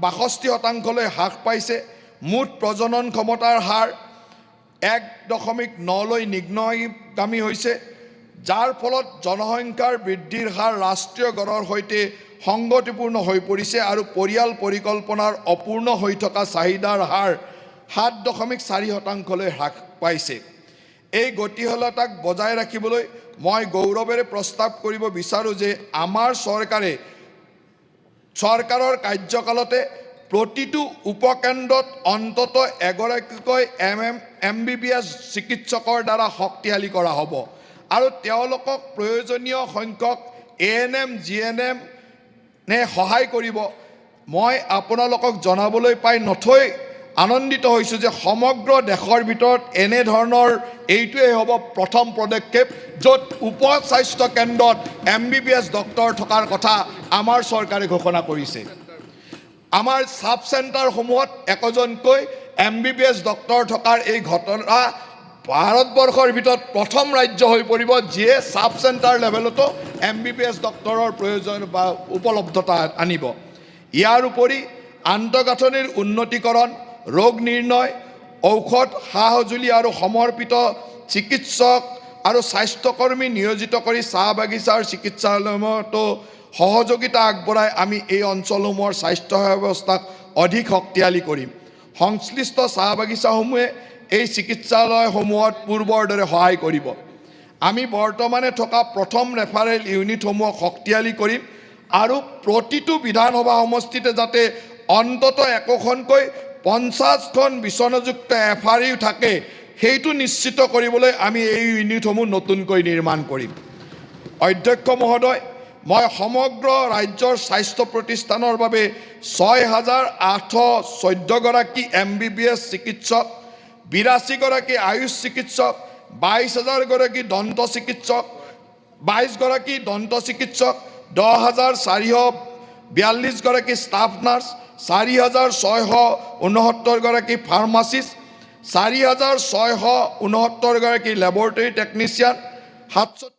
Speaker 1: 62%লৈ হ্ৰাস পাইছে। মুঠ প্ৰজনন ক্ষমতাৰ হাৰ 1.9লৈ নিম্নগামী হৈছে, যাৰ ফলত জনসংখ্যাৰ বৃদ্ধিৰ হাৰ ৰাষ্ট্ৰীয় গড়ৰ সৈতে সংগতিপূৰ্ণ হৈ পৰিছে আৰু পৰিয়াল পৰিকল্পনাৰ অপূৰ্ণ হৈ থকা চাহিদাৰ হাৰ 7.4%লৈ হ্ৰাস পাইছে। এই গতিশীলতাক বজাই ৰাখিবলৈ মই গৌৰৱেৰে প্ৰস্তাৱ কৰিব বিচাৰোঁ যে আমাৰ চৰকাৰৰ কাৰ্যকালতে প্ৰতিটো উপকেন্দ্ৰত অন্ততঃ এগৰাকীকৈ MBBS চিকিৎসকৰ দ্বাৰা শক্তিশালী কৰা হ'ব আৰু তেওঁলোকক প্ৰয়োজনীয় সংখ্যক ANM GNM সহায় কৰিব। মই আপোনালোকক জনাবলৈ পাই নথৈ আনন্দিত হৈছোঁ যে সমগ্ৰ দেশৰ ভিতৰত এনেধৰণৰ এইটোৱেই হ'ব প্ৰথম পদক্ষেপ, য'ত উপস্বাস্থ্য কেন্দ্ৰত MBBS ডক্টৰ থকাৰ কথা আমাৰ চৰকাৰে ঘোষণা কৰিছে। আমাৰ সাব চেণ্টাৰসমূহত একোজনকৈ MBBS ডক্টৰ থকাৰ এই ঘটনা ভাৰতবৰ্ষৰ ভিতৰত প্ৰথম ৰাজ্য হৈ পৰিব যিয়ে সাব চেণ্টাৰ লেভেলতো MBBS ডক্টৰৰ প্ৰয়োজন বা উপলব্ধতা আনিব। ইয়াৰ উপৰি আন্তঃগাঁথনিৰ উন্নতিকৰণ, ৰোগ নিৰ্ণয়, ঔষধ, সা সঁজুলি আৰু সমৰ্পিত চিকিৎসক আৰু স্বাস্থ্যকৰ্মী নিয়োজিত কৰি চাহ বাগিচাৰ চিকিৎসালয়তো সহযোগিতা আগবঢ়াই আমি এই অঞ্চলসমূহৰ স্বাস্থ্য ব্যৱস্থাক অধিক শক্তিশালী কৰিম। সংশ্লিষ্ট চাহ বাগিচাসমূহে এই চিকিৎসালয়সমূহত পূৰ্বৰ দৰে সহায় কৰিব। আমি বৰ্তমানে থকা প্ৰথম ৰেফাৰেল ইউনিটসমূহক শক্তিশালী কৰিম আৰু প্ৰতিটো বিধানসভা সমষ্টিতে যাতে অন্ততঃ একোখনকৈ 50খন বিচনাযুক্ত FRU থাকে সেইটো নিশ্চিত কৰিবলৈ আমি এই ইউনিটসমূহ নতুনকৈ নিৰ্মাণ কৰিম। অধ্যক্ষ মহোদয়, মই সমগ্ৰ ৰাজ্যৰ স্বাস্থ্য প্ৰতিষ্ঠানৰ বাবে 6,814 গৰাকী MBBS চিকিৎসক, 82 গৰাকী আয়ুষ চিকিৎসক, 22,000 গৰাকী দন্ত চিকিৎসক, 22 গৰাকী দন্ত চিকিৎসক, 10,442 গৰাকী ষ্টাফ নাৰ্ছ, 4,669 গৰাকী ফাৰ্মাচিষ্ট, 4,669 গৰাকী লেবৰেটৰী টেকনিচিয়ান, 7